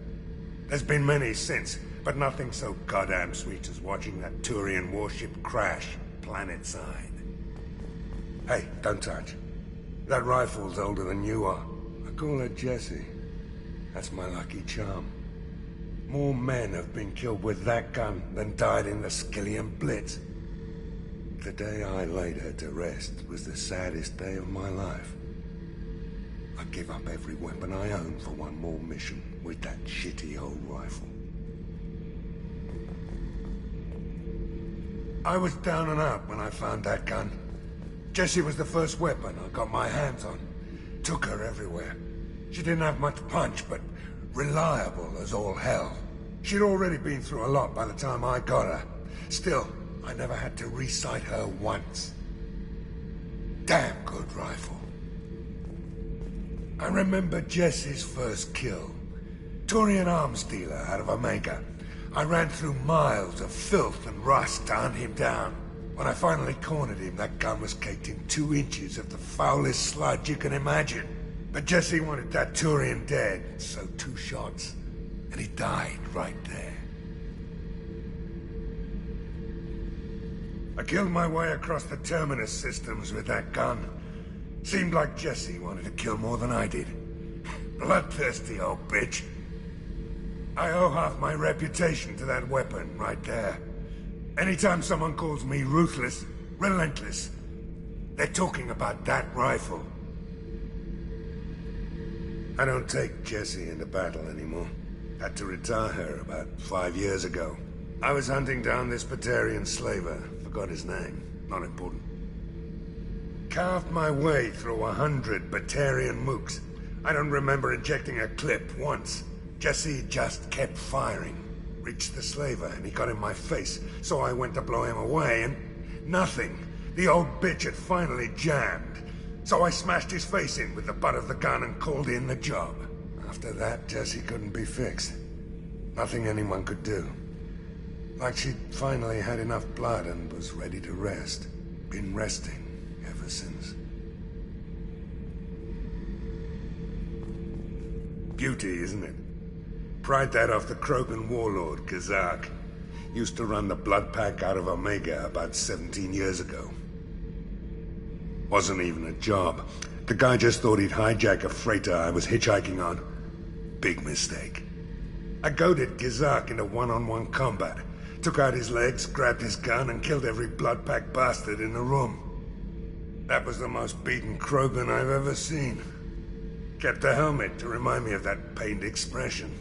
S8: There's been many since, but nothing so goddamn sweet as watching that Turian warship crash planetside. Hey, don't touch. That rifle's older than you are. I call her Jessie. That's my lucky charm. More men have been killed with that gun than died in the Skillian Blitz. The day I laid her to rest was the saddest day of my life. I'd give up every weapon I own for one more mission with that shitty old rifle. I was down and out when I found that gun. Jessie was the first weapon I got my hands on. Took her everywhere. She didn't have much punch, but reliable as all hell. She'd already been through a lot by the time I got her. Still, I never had to re-sight her once. Damn good rifle. I remember Jessie's first kill. Turian arms dealer out of Omega. I ran through miles of filth and rust to hunt him down. When I finally cornered him, that gun was caked in 2 inches of the foulest sludge you can imagine. But Jessie wanted that Turian dead, so 2 shots, and he died right there. I killed my way across the terminus systems with that gun. Seemed like Jessie wanted to kill more than I did. Bloodthirsty old bitch. I owe half my reputation to that weapon right there. Anytime someone calls me ruthless, relentless, they're talking about that rifle. I don't take Jessie into battle anymore. Had to retire her about 5 years ago. I was hunting down this Batarian slaver. Forgot his name. Not important. Carved my way through 100 Batarian mooks. I don't remember injecting a clip once. Jessie just kept firing. Reached the slaver and he got in my face, so I went to blow him away and nothing. The old bitch had finally jammed. So I smashed his face in with the butt of the gun and called in the job. After that, Jessie couldn't be fixed. Nothing anyone could do. Like she'd finally had enough blood and was ready to rest. Been resting ever since. Beauty, isn't it? Pried that off the Krogan warlord, Kazak. Used to run the blood pack out of Omega about 17 years ago. Wasn't even a job. The guy just thought he'd hijack a freighter I was hitchhiking on. Big mistake. I goaded Kazak into one-on-one combat. Took out his legs, grabbed his gun, and killed every blood pack bastard in the room. That was the most beaten Krogan I've ever seen. Kept a helmet to remind me of that pained expression.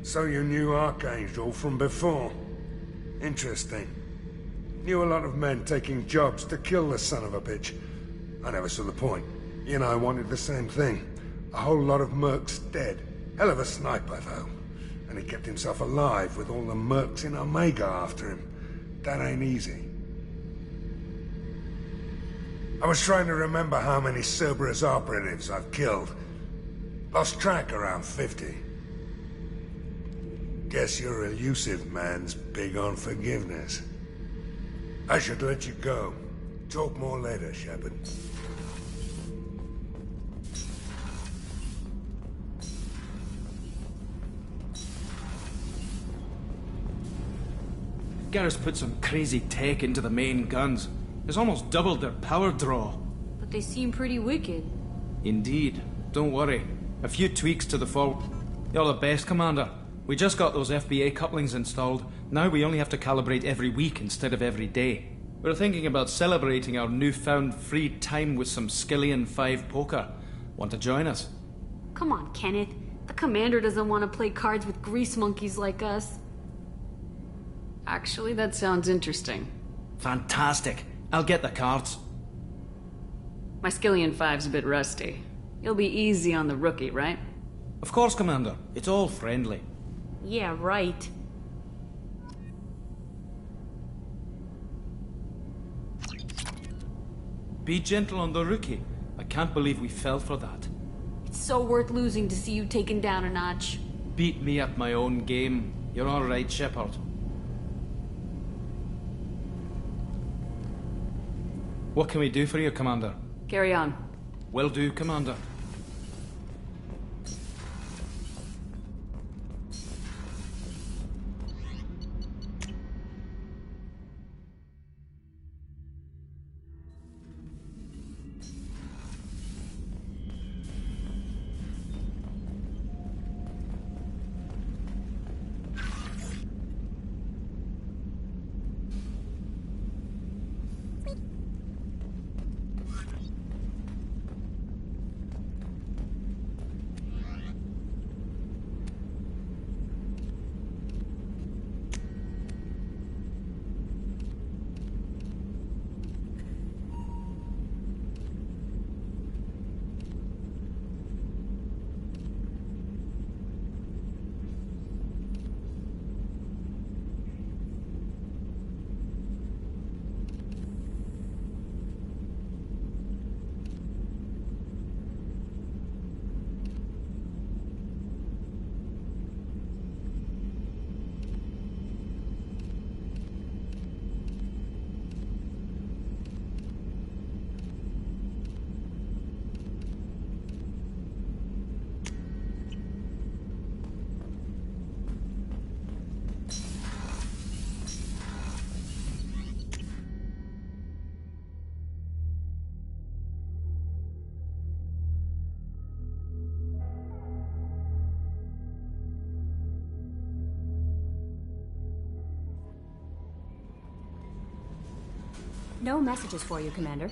S8: So you knew Archangel from before? Interesting. Knew a lot of men taking jobs to kill the son of a bitch. I never saw the point. You know, I wanted the same thing. A whole lot of mercs dead. Hell of a sniper, though. And he kept himself alive with all the mercs in Omega after him. That ain't easy. I was trying to remember how many Cerberus operatives I've killed. Lost track around 50. Guess your elusive man's big on forgiveness. I should let you go. Talk more later, Shepard.
S17: Garrus put some crazy tech into the main guns. It's almost doubled their power draw.
S2: But they seem pretty wicked.
S17: Indeed. Don't worry. A few tweaks to the forward. You're the best, Commander. We just got those FBA couplings installed. Now we only have to calibrate every week instead of every day. We're thinking about celebrating our newfound free time with some Skillian 5 poker. Want to join us?
S2: Come on, Kenneth. The Commander doesn't want to play cards with grease monkeys like us. Actually, that sounds interesting.
S17: Fantastic. I'll get the cards.
S2: My Skillian 5's a bit rusty. You'll be easy on the rookie, right?
S17: Of course, Commander. It's all friendly.
S2: Yeah, right.
S17: Be gentle on the rookie. I can't believe we fell for that.
S2: It's so worth losing to see you taken down a notch.
S17: Beat me at my own game. You're all right, Shepard. What can we do for you, Commander?
S2: Carry on.
S17: Will do, Commander.
S1: No messages for you, Commander.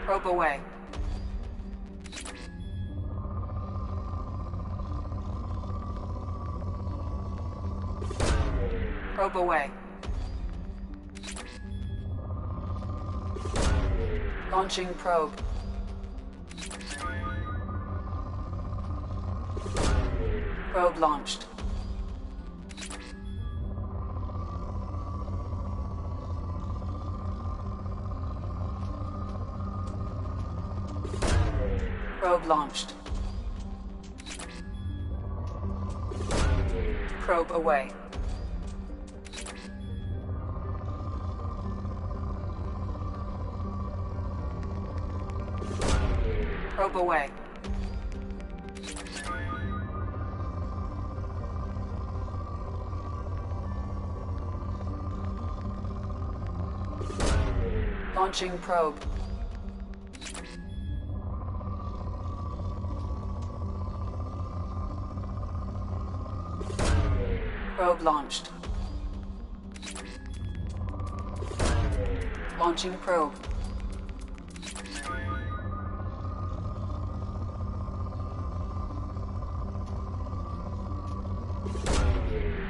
S3: Probe away. Probe away. Launching probe. Probe launched. Probe launched. Probe away. Probe away. Launching probe. Probe launched. Launching probe.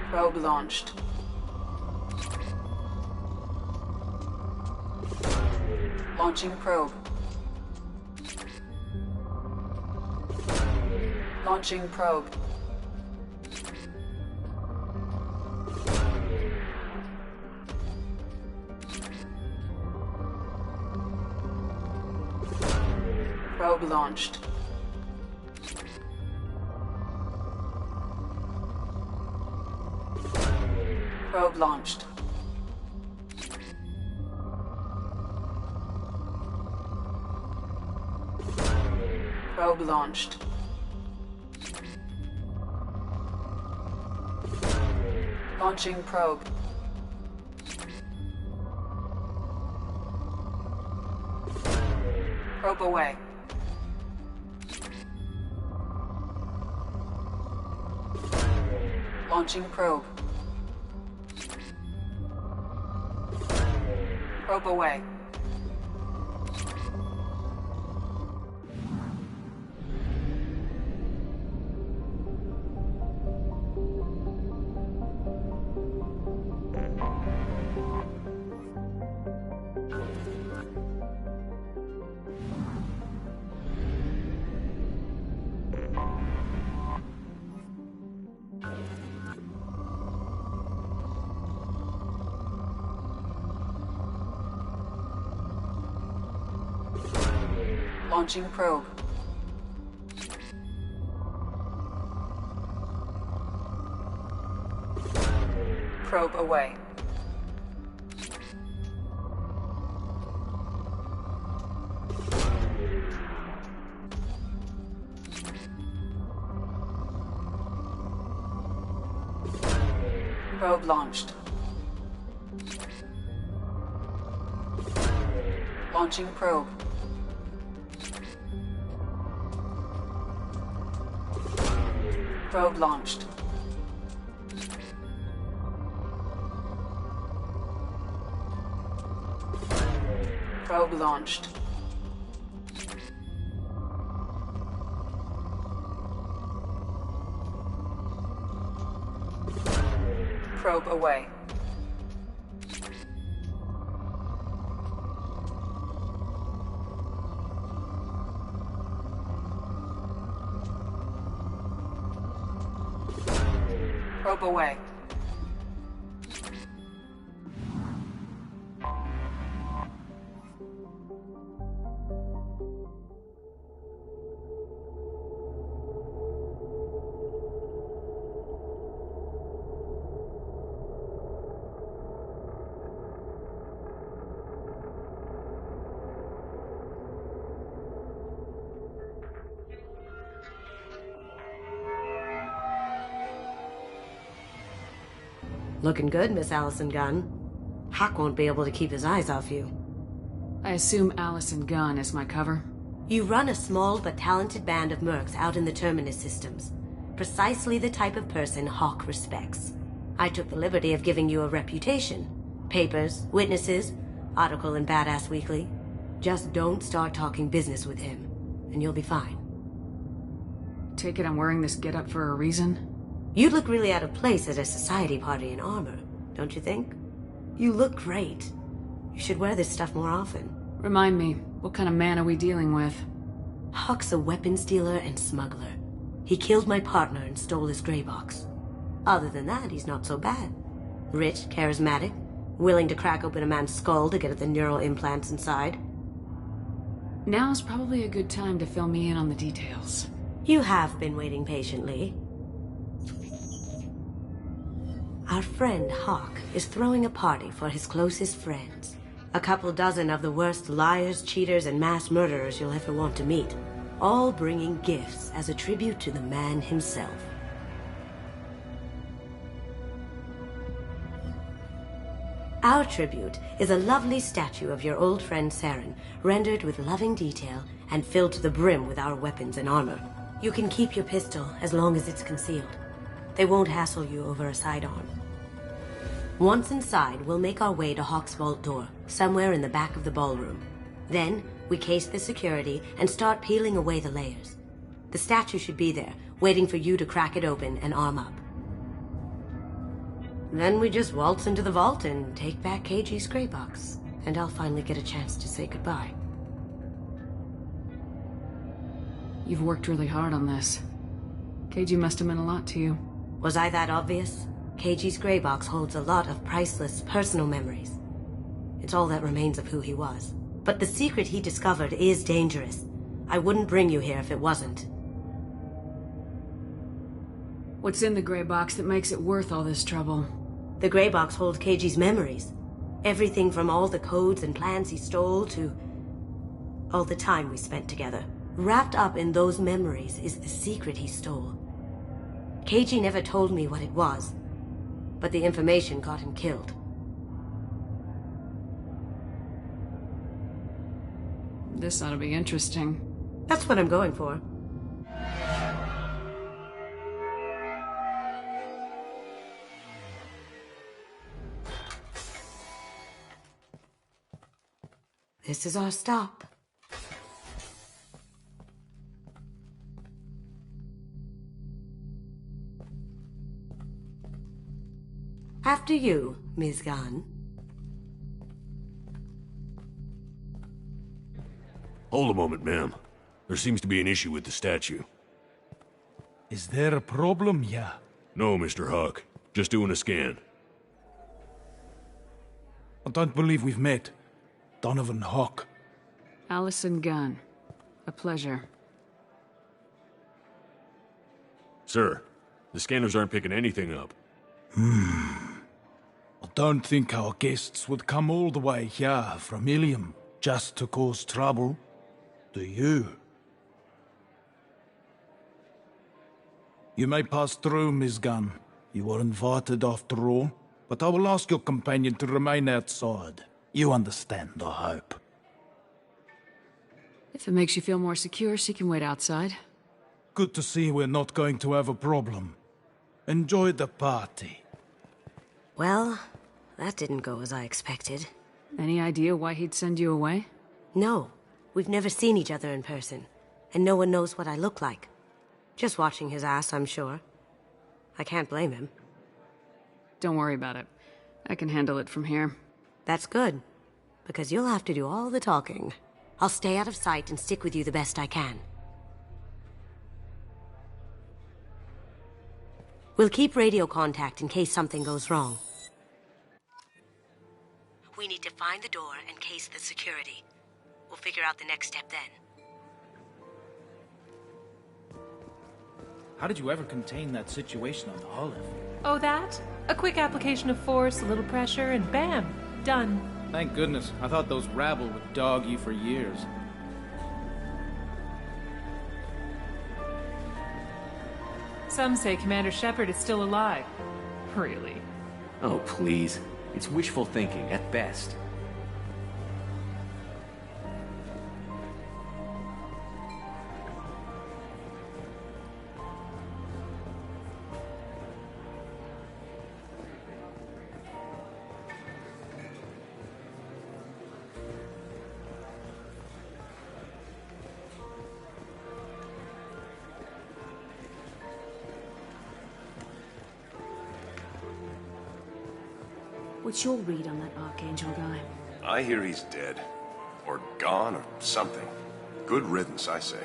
S3: Probe launched. Launching probe. Launching probe. Probe launched. Probe launched. Probe launched. Launching probe. Probe away. Launching probe. Probe away. Launching probe. Probe away. Probe launched. Launching probe. Probe launched. Probe launched. Probe away. Probe away.
S19: Looking good, Miss Allison Gunn. Hawk won't be able to keep his eyes off you.
S2: I assume Allison Gunn is my cover?
S19: You run a small but talented band of mercs out in the Terminus systems. Precisely the type of person Hawk respects. I took the liberty of giving you a reputation. Papers, witnesses, article in Badass Weekly. Just don't start talking business with him, and you'll be fine.
S2: Take it I'm wearing this getup for a reason?
S19: You'd look really out of place at a society party in armor, don't you think? You look great. You should wear this stuff more often.
S2: Remind me, What kind of man are we dealing with?
S19: Huck's a weapons dealer and smuggler. He killed my partner and stole his gray box. Other than that, he's not so bad. Rich, charismatic, willing to crack open a man's skull to get at the neural implants inside.
S2: Now's probably a good time to fill me in on the details.
S19: You have been waiting patiently. Our friend Hawk is throwing a party for his closest friends. A couple dozen of the worst liars, cheaters, and mass murderers you'll ever want to meet. All bringing gifts as a tribute to the man himself. Our tribute is a lovely statue of your old friend Saren, rendered with loving detail and filled to the brim with our weapons and armor. You can keep your pistol as long as it's concealed. They won't hassle you over a sidearm. Once inside, we'll make our way to Hawk's vault door, somewhere in the back of the ballroom. Then, we case the security and start peeling away the layers. The statue should be there, waiting for you to crack it open and arm up. Then we just waltz into the vault and take back KG's gray box, and I'll finally get a chance to say goodbye.
S2: You've worked really hard on this. KG must have meant a lot to you.
S19: Was I that obvious? KG's gray box holds a lot of priceless personal memories. It's all that remains of who he was. But the secret he discovered is dangerous. I wouldn't bring you here if it wasn't.
S2: What's in the gray box that makes it worth all this trouble?
S19: The gray box holds KG's memories. Everything from all the codes and plans he stole to all the time we spent together. Wrapped up in those memories is the secret he stole. KG never told me what it was, but the information got him killed.
S2: This ought to be interesting.
S19: That's what I'm going for. This is our stop. After you, Ms. Gunn.
S9: Hold a moment, ma'am. There seems to be an issue with the statue.
S11: Is there a problem, yeah?
S9: No, Mr. Huck. Just doing a scan.
S11: I don't believe we've met. Donovan Hawk.
S2: Allison Gunn. A pleasure.
S9: Sir, the scanners aren't picking anything up.
S11: I don't think our guests would come all the way here from Ilium just to cause trouble. Do you? You may pass through, Ms. Gunn. You were invited after all, but I will ask your companion to remain outside. You understand, I hope.
S2: If it makes you feel more secure, she can wait outside.
S11: Good to see we're not going to have a problem. Enjoy the party.
S19: Well, that didn't go as I expected.
S2: Any idea why he'd send you away?
S19: No. We've never seen each other in person, and no one knows what I look like. Just watching his ass, I'm sure. I can't blame him.
S2: Don't worry about it. I can handle it from here.
S19: That's good, because you'll have to do all the talking. I'll stay out of sight and stick with you the best I can. We'll keep radio contact in case something goes wrong. We need to find the door and case the security. We'll figure out the next step then.
S17: How did you ever contain that situation on the Olive?
S23: Oh, that? A quick application of force, a little pressure, and bam! Done.
S17: Thank goodness. I thought those rabble would dog you for years.
S23: Some say Commander Shepard is still alive. Really?
S7: Oh, please. It's wishful thinking, at best.
S2: What's your read on that Archangel guy?
S24: I hear he's dead.
S5: Or gone, or something. Good riddance, I say.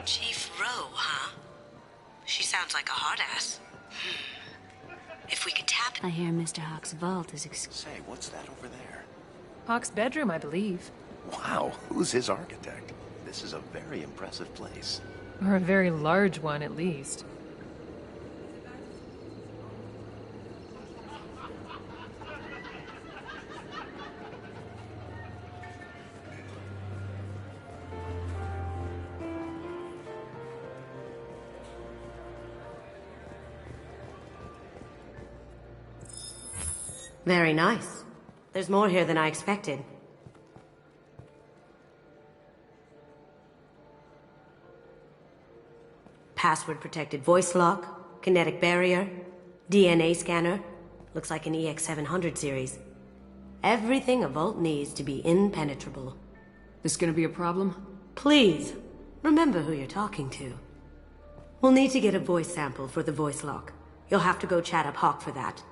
S19: Chief Rowe, huh? She sounds like a hard ass. If we could tap... I hear Mr. Hawk's vault is...
S5: Say, what's that over there?
S23: Hawk's bedroom, I believe.
S5: Wow, who's his architect? This is a very impressive place.
S23: Or a very large one, at least.
S19: Very nice. There's more here than I expected. Password-protected voice lock, kinetic barrier, DNA scanner. Looks like an EX700 series. Everything a vault needs to be impenetrable.
S2: This gonna be a problem?
S19: Please, remember who you're talking to. We'll need to get a voice sample for the voice lock. You'll have to go chat up Hawk for that.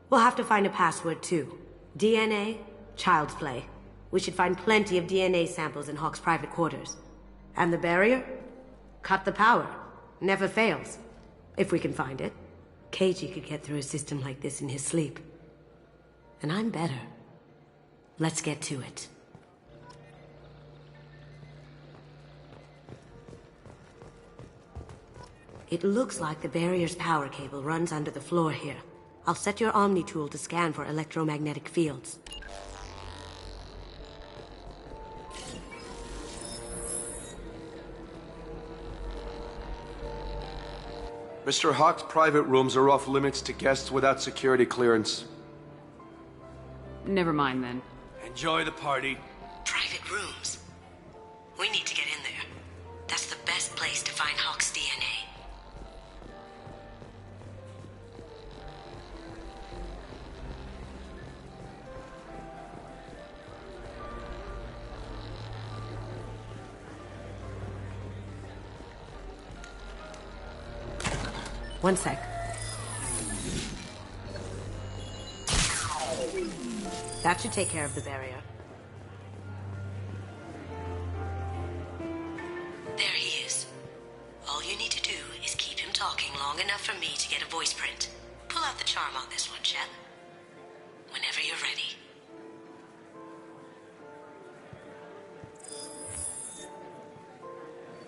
S19: We'll have to find a password too. DNA, child's play. We should find plenty of DNA samples in Hawk's private quarters. And the barrier? Cut the power. Never fails. If we can find it. KG could get through a system like this in his sleep. And I'm better. Let's get to it. It looks like the barrier's power cable runs under the floor here. I'll set your Omni tool to scan for electromagnetic fields.
S10: Mr. Hawk's private rooms are off limits to guests without security clearance.
S2: Never mind then.
S10: Enjoy the party.
S19: Private rooms. We need to get in there. That's the best place to find Hawk's DNA. One sec. That should take care of the barrier. There he is. All you need to do is keep him talking long enough for me to get a voice print. Pull out the charm on this one, Shep. Whenever you're ready.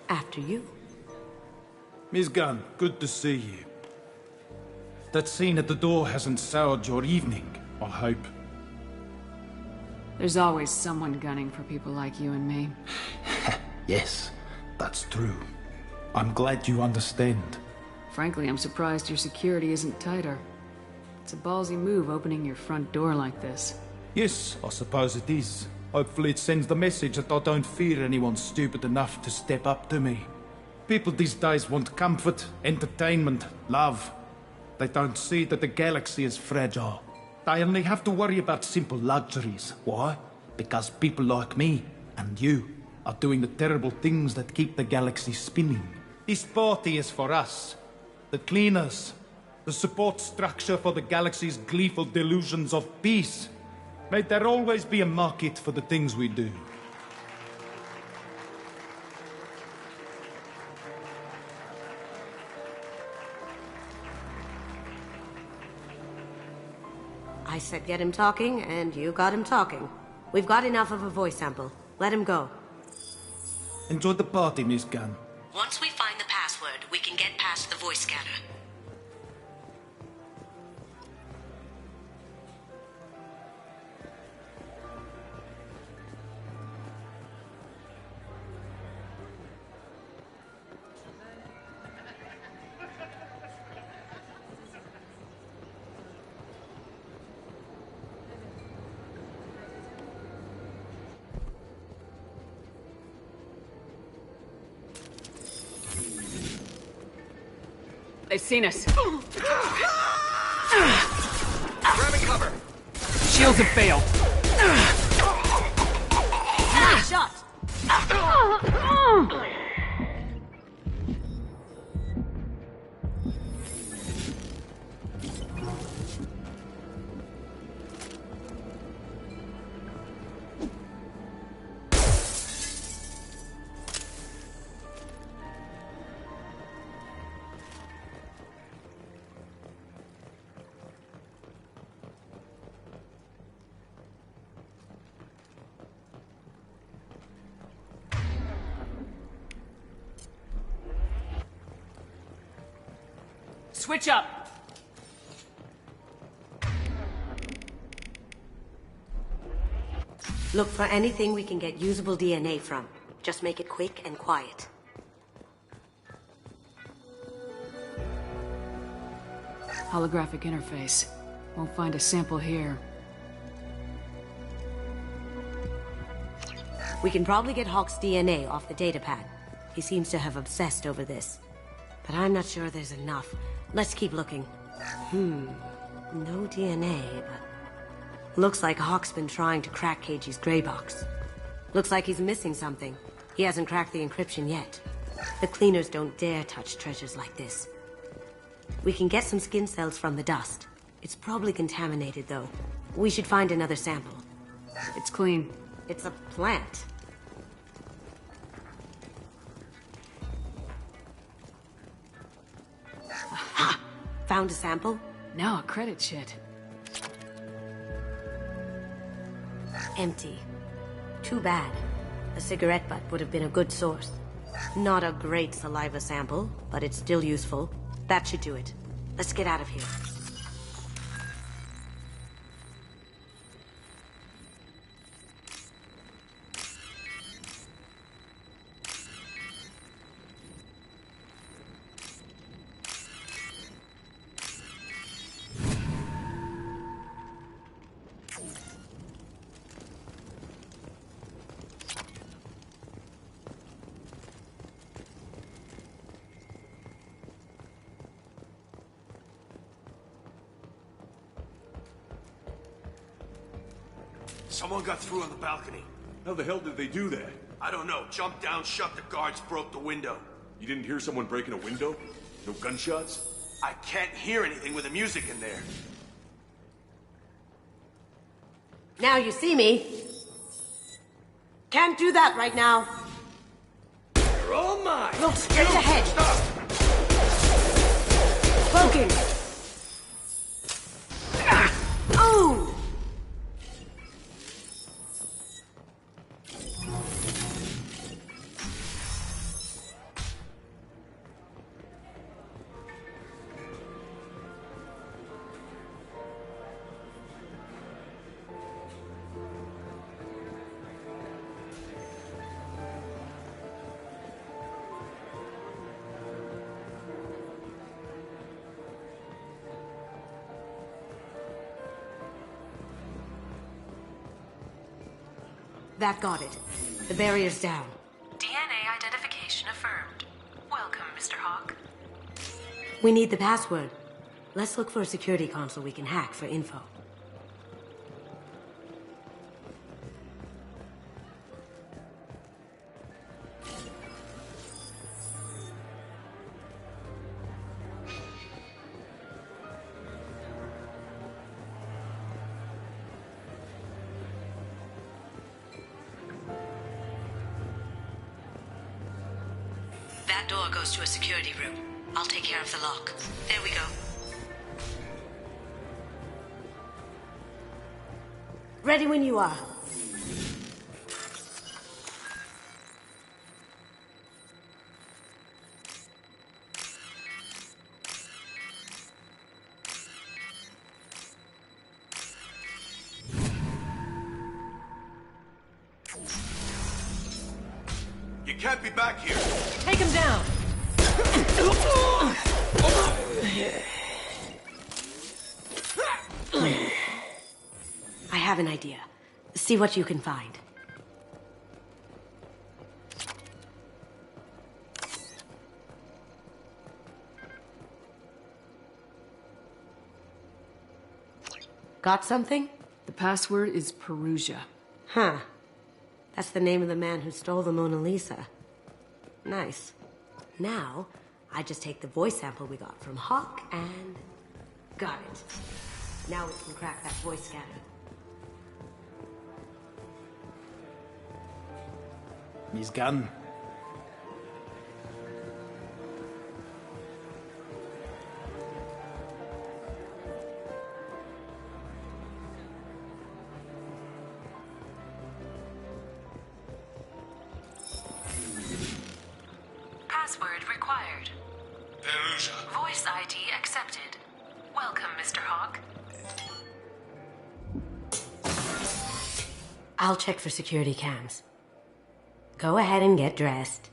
S19: After you.
S11: Miss Gunn, good to see you. That scene at the door hasn't soured your evening, I hope.
S2: There's always someone gunning for people like you and me.
S11: Yes, that's true. I'm glad you understand.
S2: Frankly, I'm surprised your security isn't tighter. It's a ballsy move opening your front door like this.
S11: Yes, I suppose it is. Hopefully it sends the message that I don't fear anyone stupid enough to step up to me. People these days want comfort, entertainment, love. They don't see that the galaxy is fragile. They only have to worry about simple luxuries. Why? Because people like me and you are doing the terrible things that keep the galaxy spinning. This party is for us, the cleaners, the support structure for the galaxy's gleeful delusions of peace. May there always be a market for the things we do.
S19: I said get him talking, and you got him talking. We've got enough of a voice sample. Let him go.
S11: Enjoy the party, Miss Gunn.
S19: Once we find the password, we can get past the voice scanner.
S2: They've seen us.
S7: Grabbing cover.
S2: Shields have failed.
S19: Nice shot.
S23: Switch up!
S19: Look for anything we can get usable DNA from. Just make it quick and quiet.
S2: Holographic interface. Won't find a sample here.
S19: We can probably get Hawk's DNA off the datapad. He seems to have obsessed over this. But I'm not sure there's enough. Let's keep looking. No DNA, but... Looks like Hawk's been trying to crack KG's gray box. Looks like he's missing something. He hasn't cracked the encryption yet. The cleaners don't dare touch treasures like this. We can get some skin cells from the dust. It's probably contaminated, though. We should find another sample.
S2: It's clean.
S19: It's a plant. Ha! Found a sample?
S2: Now a credit sheet.
S19: Empty. Too bad. A cigarette butt would have been a good source. Not a great saliva sample, but it's still useful. That should do it. Let's get out of here.
S10: Someone got through on the balcony.
S9: How the hell did they do that?
S10: I don't know. Jumped down, shut the guards, broke the window.
S9: You didn't hear someone breaking a window? No gunshots?
S10: I can't hear anything with the music in there.
S19: Now you see me. Can't do that right now.
S10: You're all mine.
S19: Look straight ahead. Cloaking. Oh! That got it. The barrier's down.
S6: DNA identification affirmed. Welcome, Mr. Hawk.
S19: We need the password. Let's look for a security console we can hack for info.
S6: That door goes to a security room. I'll take care of the lock. There we go.
S19: Ready when you are.
S10: You can't be back here.
S23: Take him down!
S19: I have an idea. See what you can find. Got something?
S2: The password is Perugia.
S19: Huh. That's the name of the man who stole the Mona Lisa. Nice. Now, I just take the voice sample we got from Hawk and... got it. Now we can crack that voice scanner.
S11: He's gone.
S6: Password required.
S12: Perusa.
S6: Voice ID accepted. Welcome, Mr. Hawk.
S19: I'll check for security cams. Go ahead and get dressed.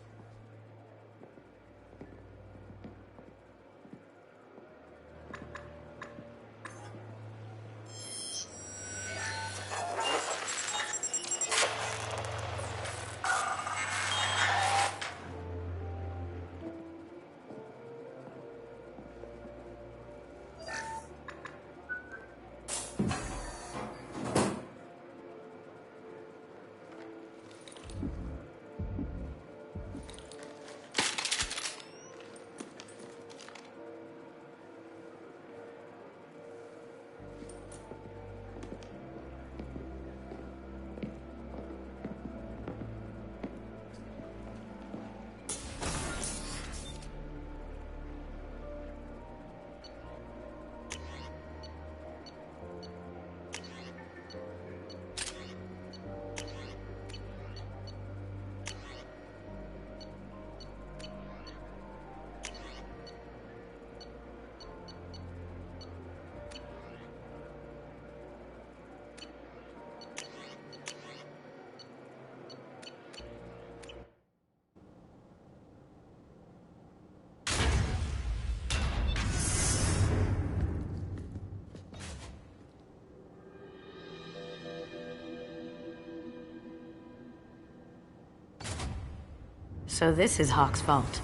S19: So this is Hawk's vault.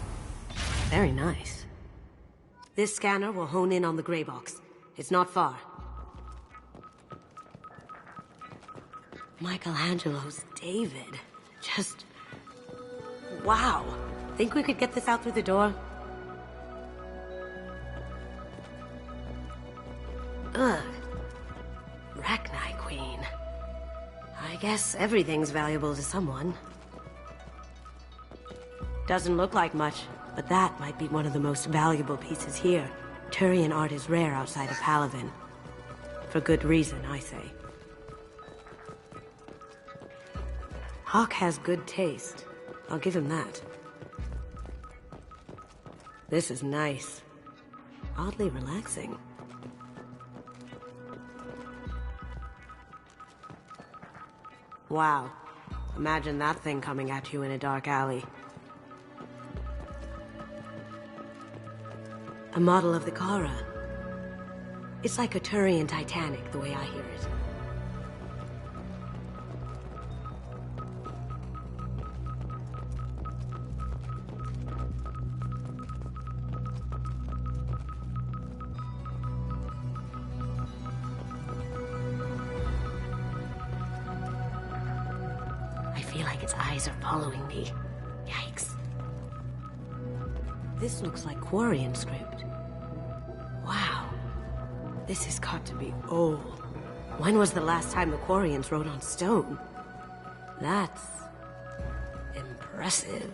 S19: Very nice. This scanner will hone in on the gray box. It's not far. Michelangelo's David. Just... wow. Think we could get this out through the door? Ugh. Rachni Queen. I guess everything's valuable to someone. Doesn't look like much, but that might be one of the most valuable pieces here. Turian art is rare outside of Palavin. For good reason, I say. Hawk has good taste. I'll give him that. This is nice. Oddly relaxing. Wow. Imagine that thing coming at you in a dark alley. A model of the Kara. It's like a Turian Titanic, the way I hear it. I feel like its eyes are following me. Yikes. This looks like Quarian script. Wow. This has got to be old. When was the last time the Quarians wrote on stone? That's... impressive.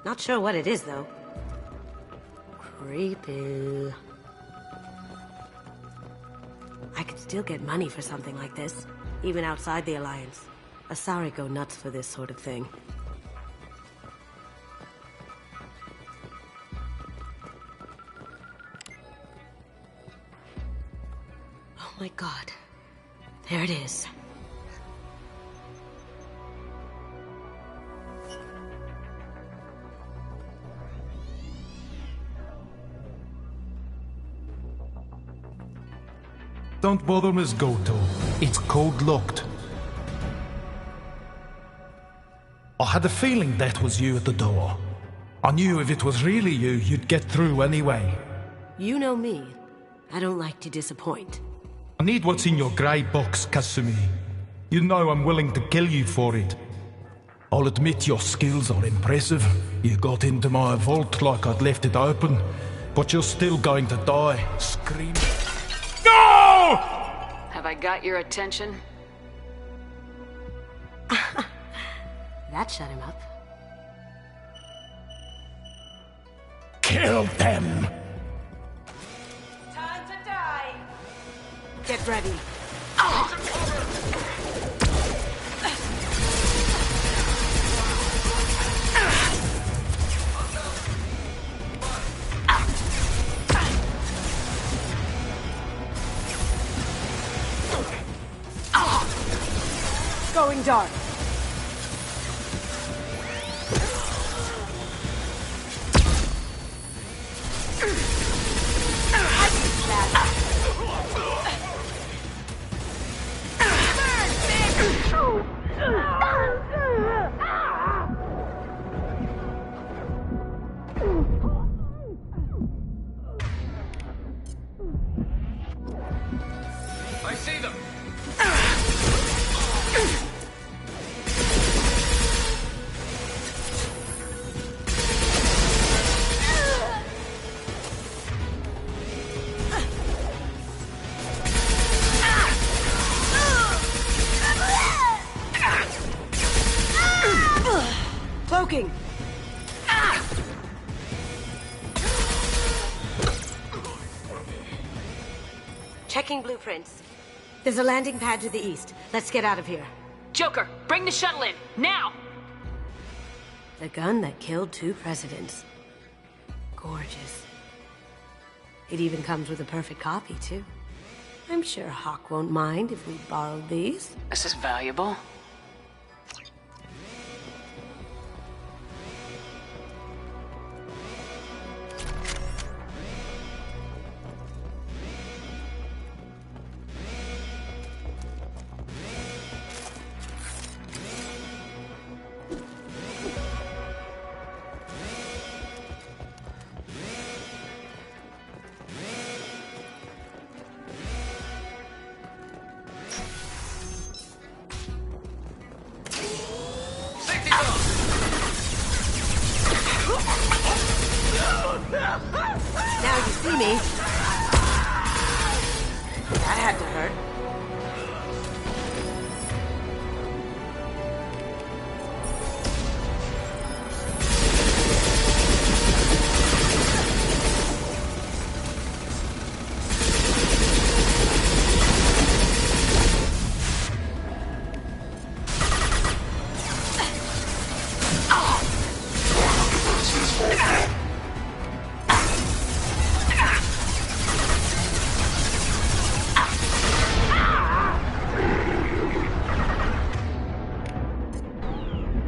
S19: Not sure what it is, though. Creepy. I could still get money for something like this, even outside the Alliance. Asari go nuts for this sort of thing. Oh my god. There it is.
S11: Don't bother, Miss Goto. It's code-locked. I had a feeling that was you at the door. I knew if it was really you, you'd get through anyway.
S19: You know me. I don't like to disappoint.
S11: I need what's in your grey box, Kasumi. You know I'm willing to kill you for it. I'll admit your skills are impressive. You got into my vault like I'd left it open, but you're still going to die, screaming. No!
S2: Have I got your attention?
S19: That shut him up.
S11: Kill them!
S19: Time to die! Get ready. Going dark.
S7: I see them.
S19: Cloaking! Checking blueprints. There's a landing pad to the east. Let's get out of here.
S2: Joker, bring the shuttle in, now!
S19: The gun that killed 2 presidents. Gorgeous. It even comes with a perfect copy, too. I'm sure Hawk won't mind if we borrowed these.
S2: This is valuable.
S19: Now you see me. That had to hurt.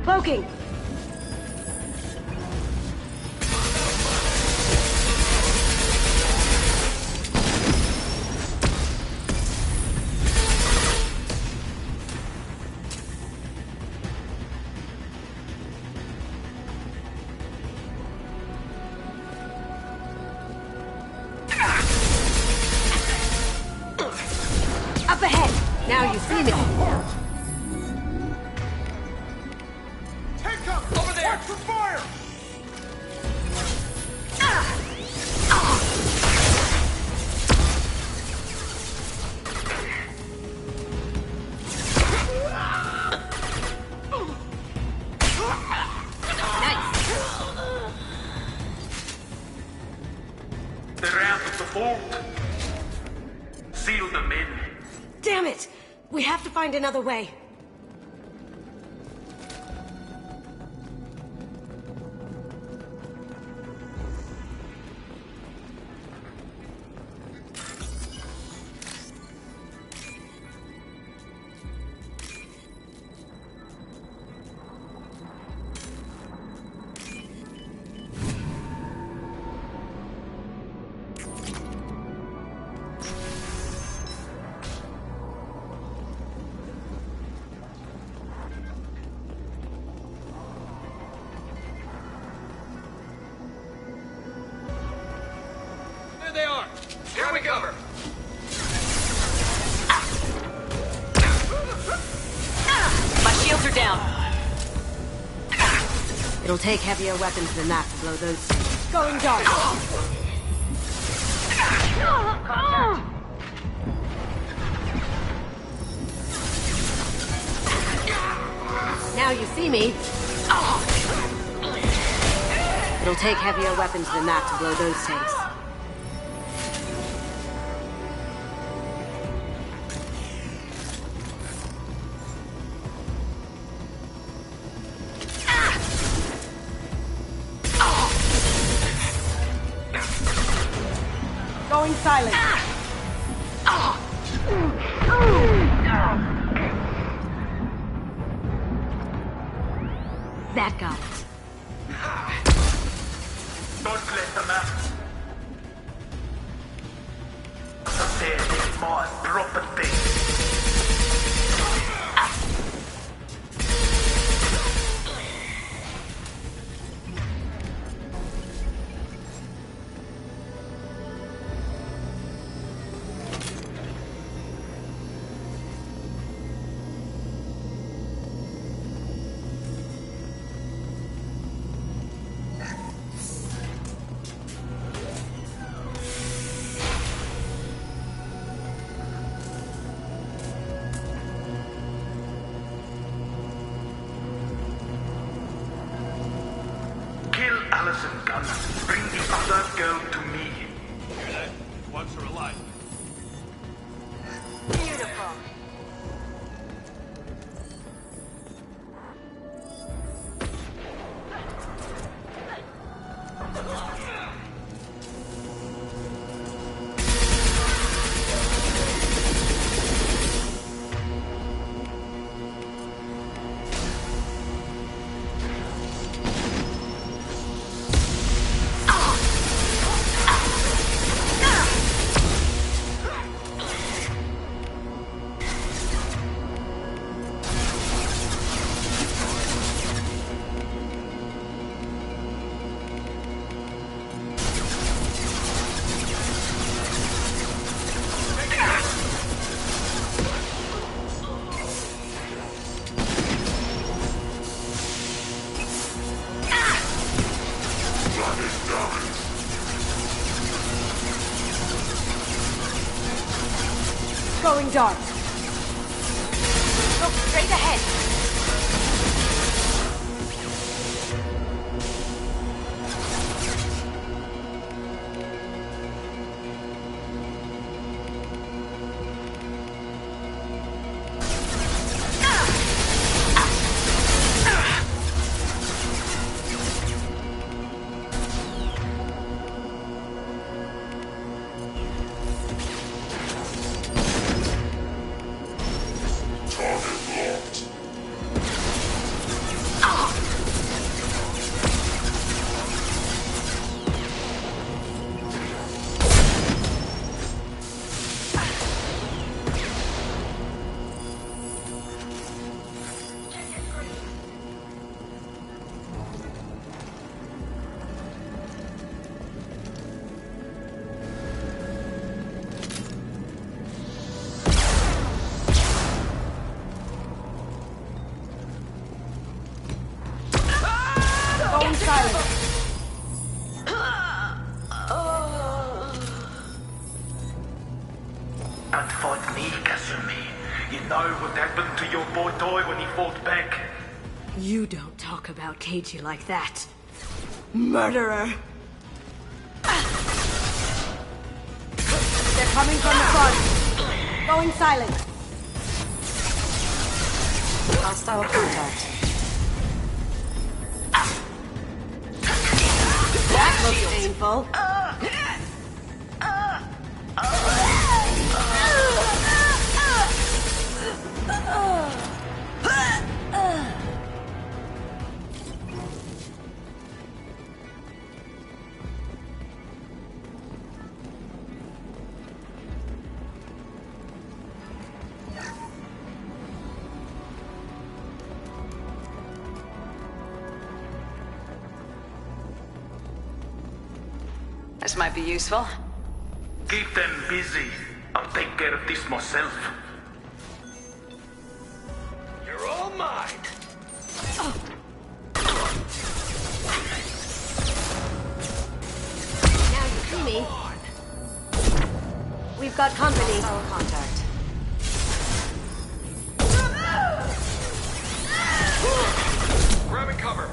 S19: Cloaking! Up ahead! Now you see me.
S7: Over there! Watch for fire!
S14: They're out of the vault. Seal them in.
S19: Damn it! We have to find another way.
S7: There they are! Here we go!
S2: My shields are down.
S19: It'll take heavier weapons than that to blow those things.
S1: Going dark.
S19: Now you see me. It'll take heavier weapons than that to blow those tanks.
S1: Going silent.
S19: That got it.
S14: Don't let them out. There's more property. Allison Gunn, bring the other girl to me.
S12: Hear that? Wants her alive.
S19: Beautiful.
S1: Going dark.
S19: Look straight ahead.
S1: Going silent.
S14: Don't fight me, Kasumi. You know what happened to your boy toy when he fought back?
S19: You don't talk about Keiji like that. Murderer!
S1: They're coming from the front. Going silent.
S19: Hostile contact. That looks painful.
S3: This might be useful.
S14: Keep them busy. I'll take care of this myself. You're all mine.
S19: we've got company.
S20: Hostile contact.
S14: Grabbing cover.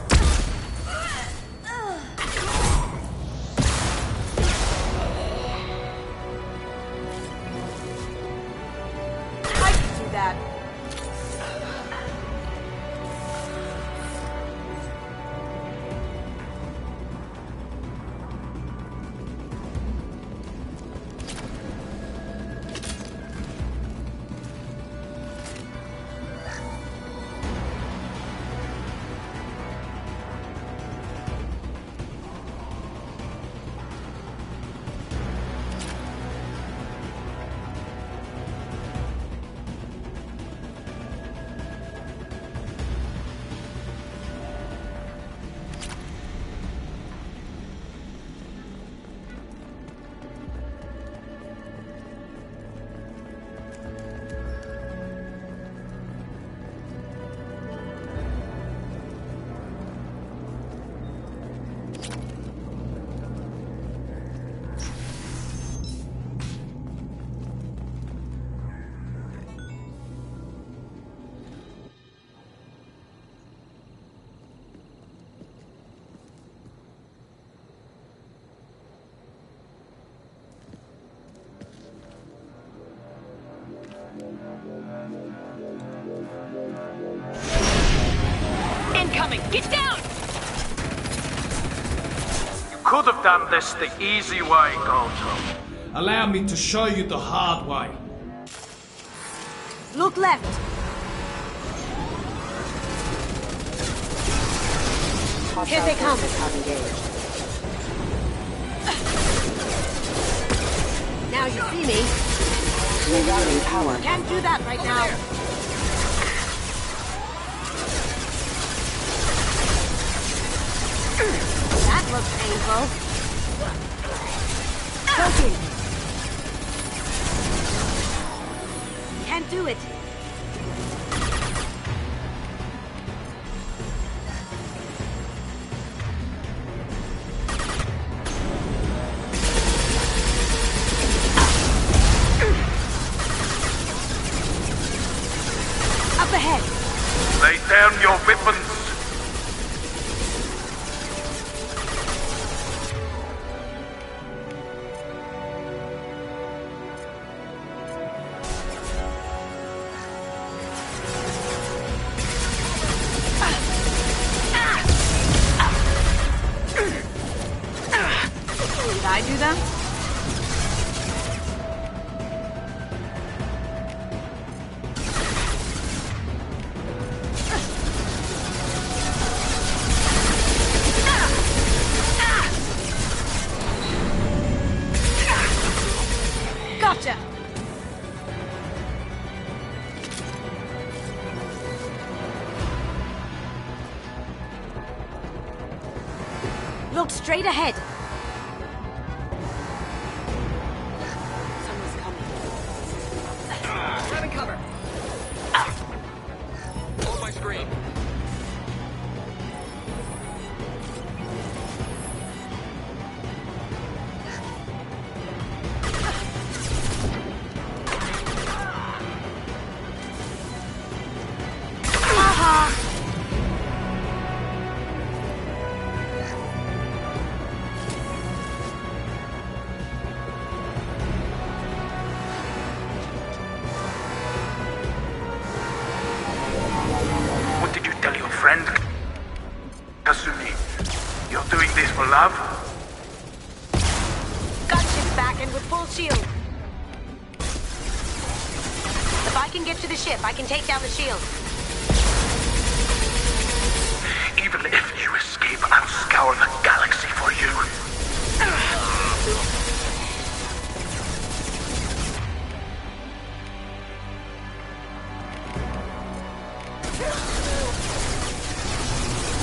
S19: I can do that.
S14: Incoming! Get down! You could have done this the easy way, Goto.
S11: Allow me to show you the hard way.
S19: Look left. Here they come. Now you see me.
S20: Rerouting power.
S19: Can't do that right now. That looks painful. Choking. Can't do it. Up ahead.
S14: Lay down your weapons.
S19: Did I do them? Gotcha! Look straight ahead. Someone's coming.
S14: Grabbing cover. On my screen. What did you tell your friend? Kasumi, you're doing this for love?
S19: Gunship's back and with full shield. If I can get to the ship, I can take down the shield.
S14: Even if you escape, I'll scour the galaxy for you.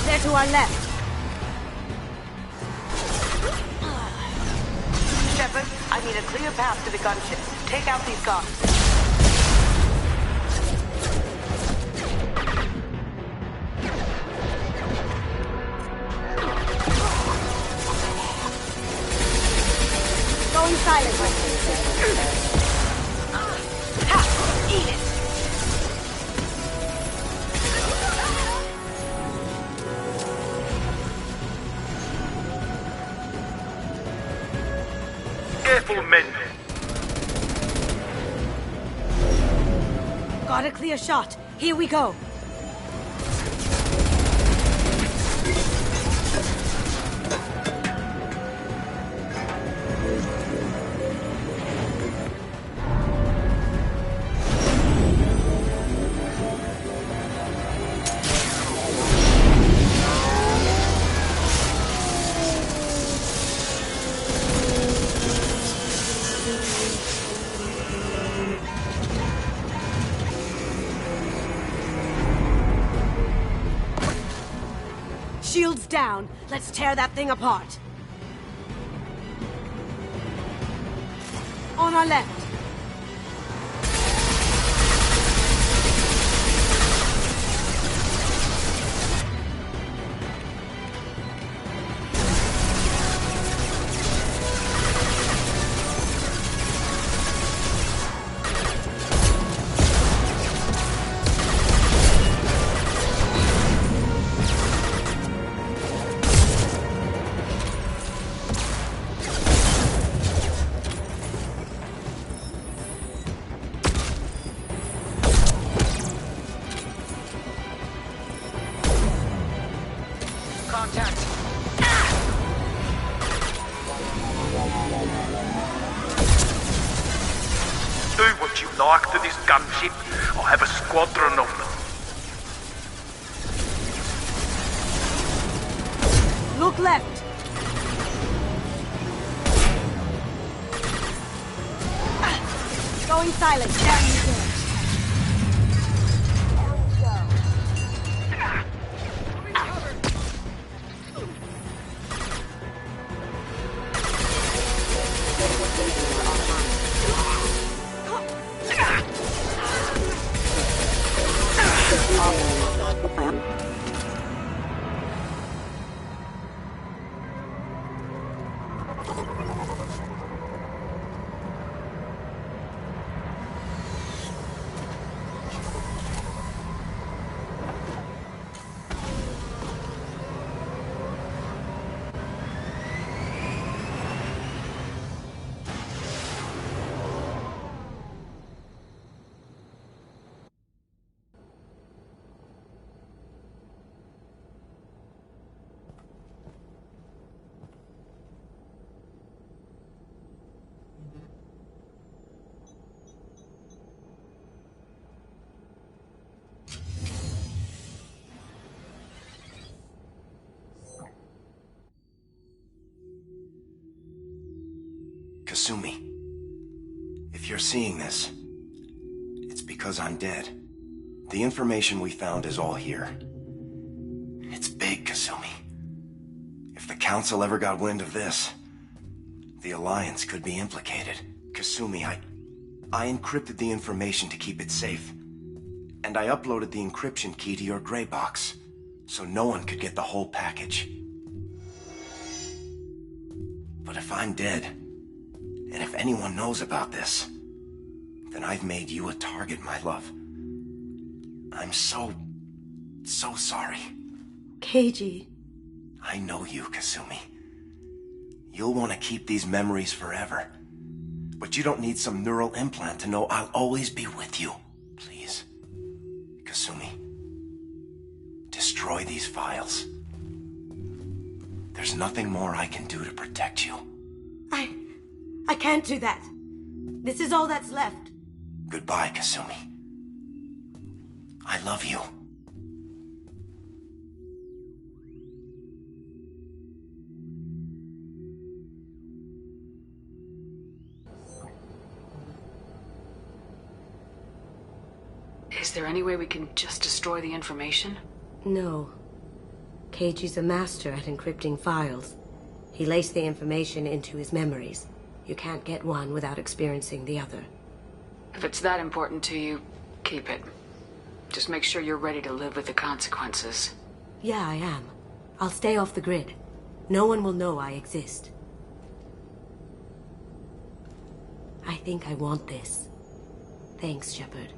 S19: They're to our left. Shepard, I need a clear path to the gunship. Take out these guards. Going silent.
S14: careful, men.
S19: Got a clear shot. Here we go. Shields down. Let's tear that thing apart. On our left.
S14: Contact. Do what you like to this gunship. I have a squadron of them.
S19: Look left. Going silent. Down you go.
S5: Kasumi, if you're seeing this, it's because I'm dead. The information we found is all here. It's big, Kasumi. If the Council ever got wind of this, the Alliance could be implicated. Kasumi, I encrypted the information to keep it safe. And I uploaded the encryption key to your gray box, so no one could get the whole package. But if I'm dead, and if anyone knows about this, then I've made you a target, my love. I'm so sorry.
S19: Keiji.
S5: I know you, Kasumi. You'll want to keep these memories forever. But you don't need some neural implant to know I'll always be with you. Please, Kasumi, destroy these files. There's nothing more I can do to protect you.
S19: I can't do that. This is all that's left.
S5: Goodbye, Kasumi. I love you.
S3: Is there any way we can just destroy the information?
S19: No. Keiji's a master at encrypting files. He laced the information into his memories. You can't get one without experiencing the other.
S3: If it's that important to you, keep it. Just make sure you're ready to live with the consequences.
S19: Yeah, I am. I'll stay off the grid. No one will know I exist. I think I want this. Thanks, Shepard.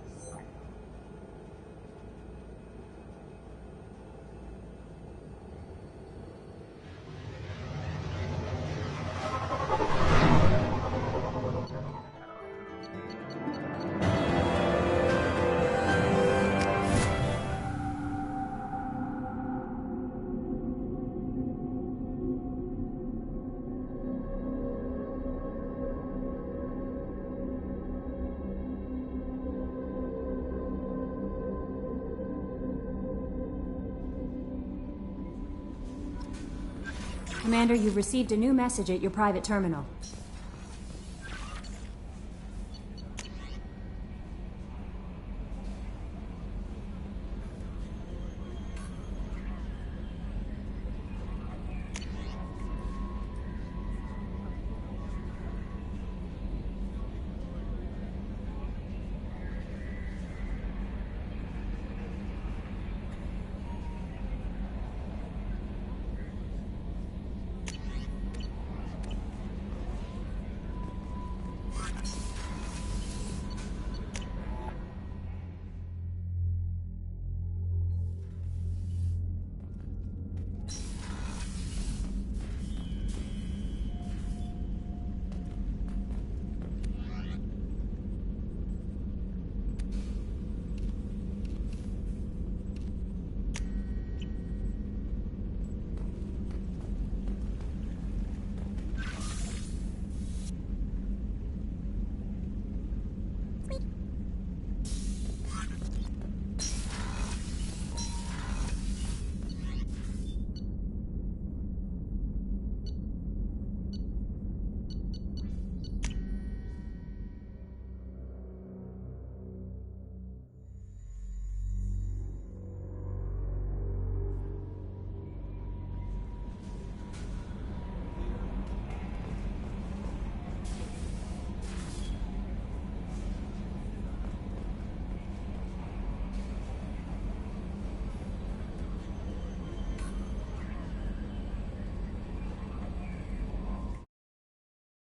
S1: Commander, you've received a new message at your private terminal.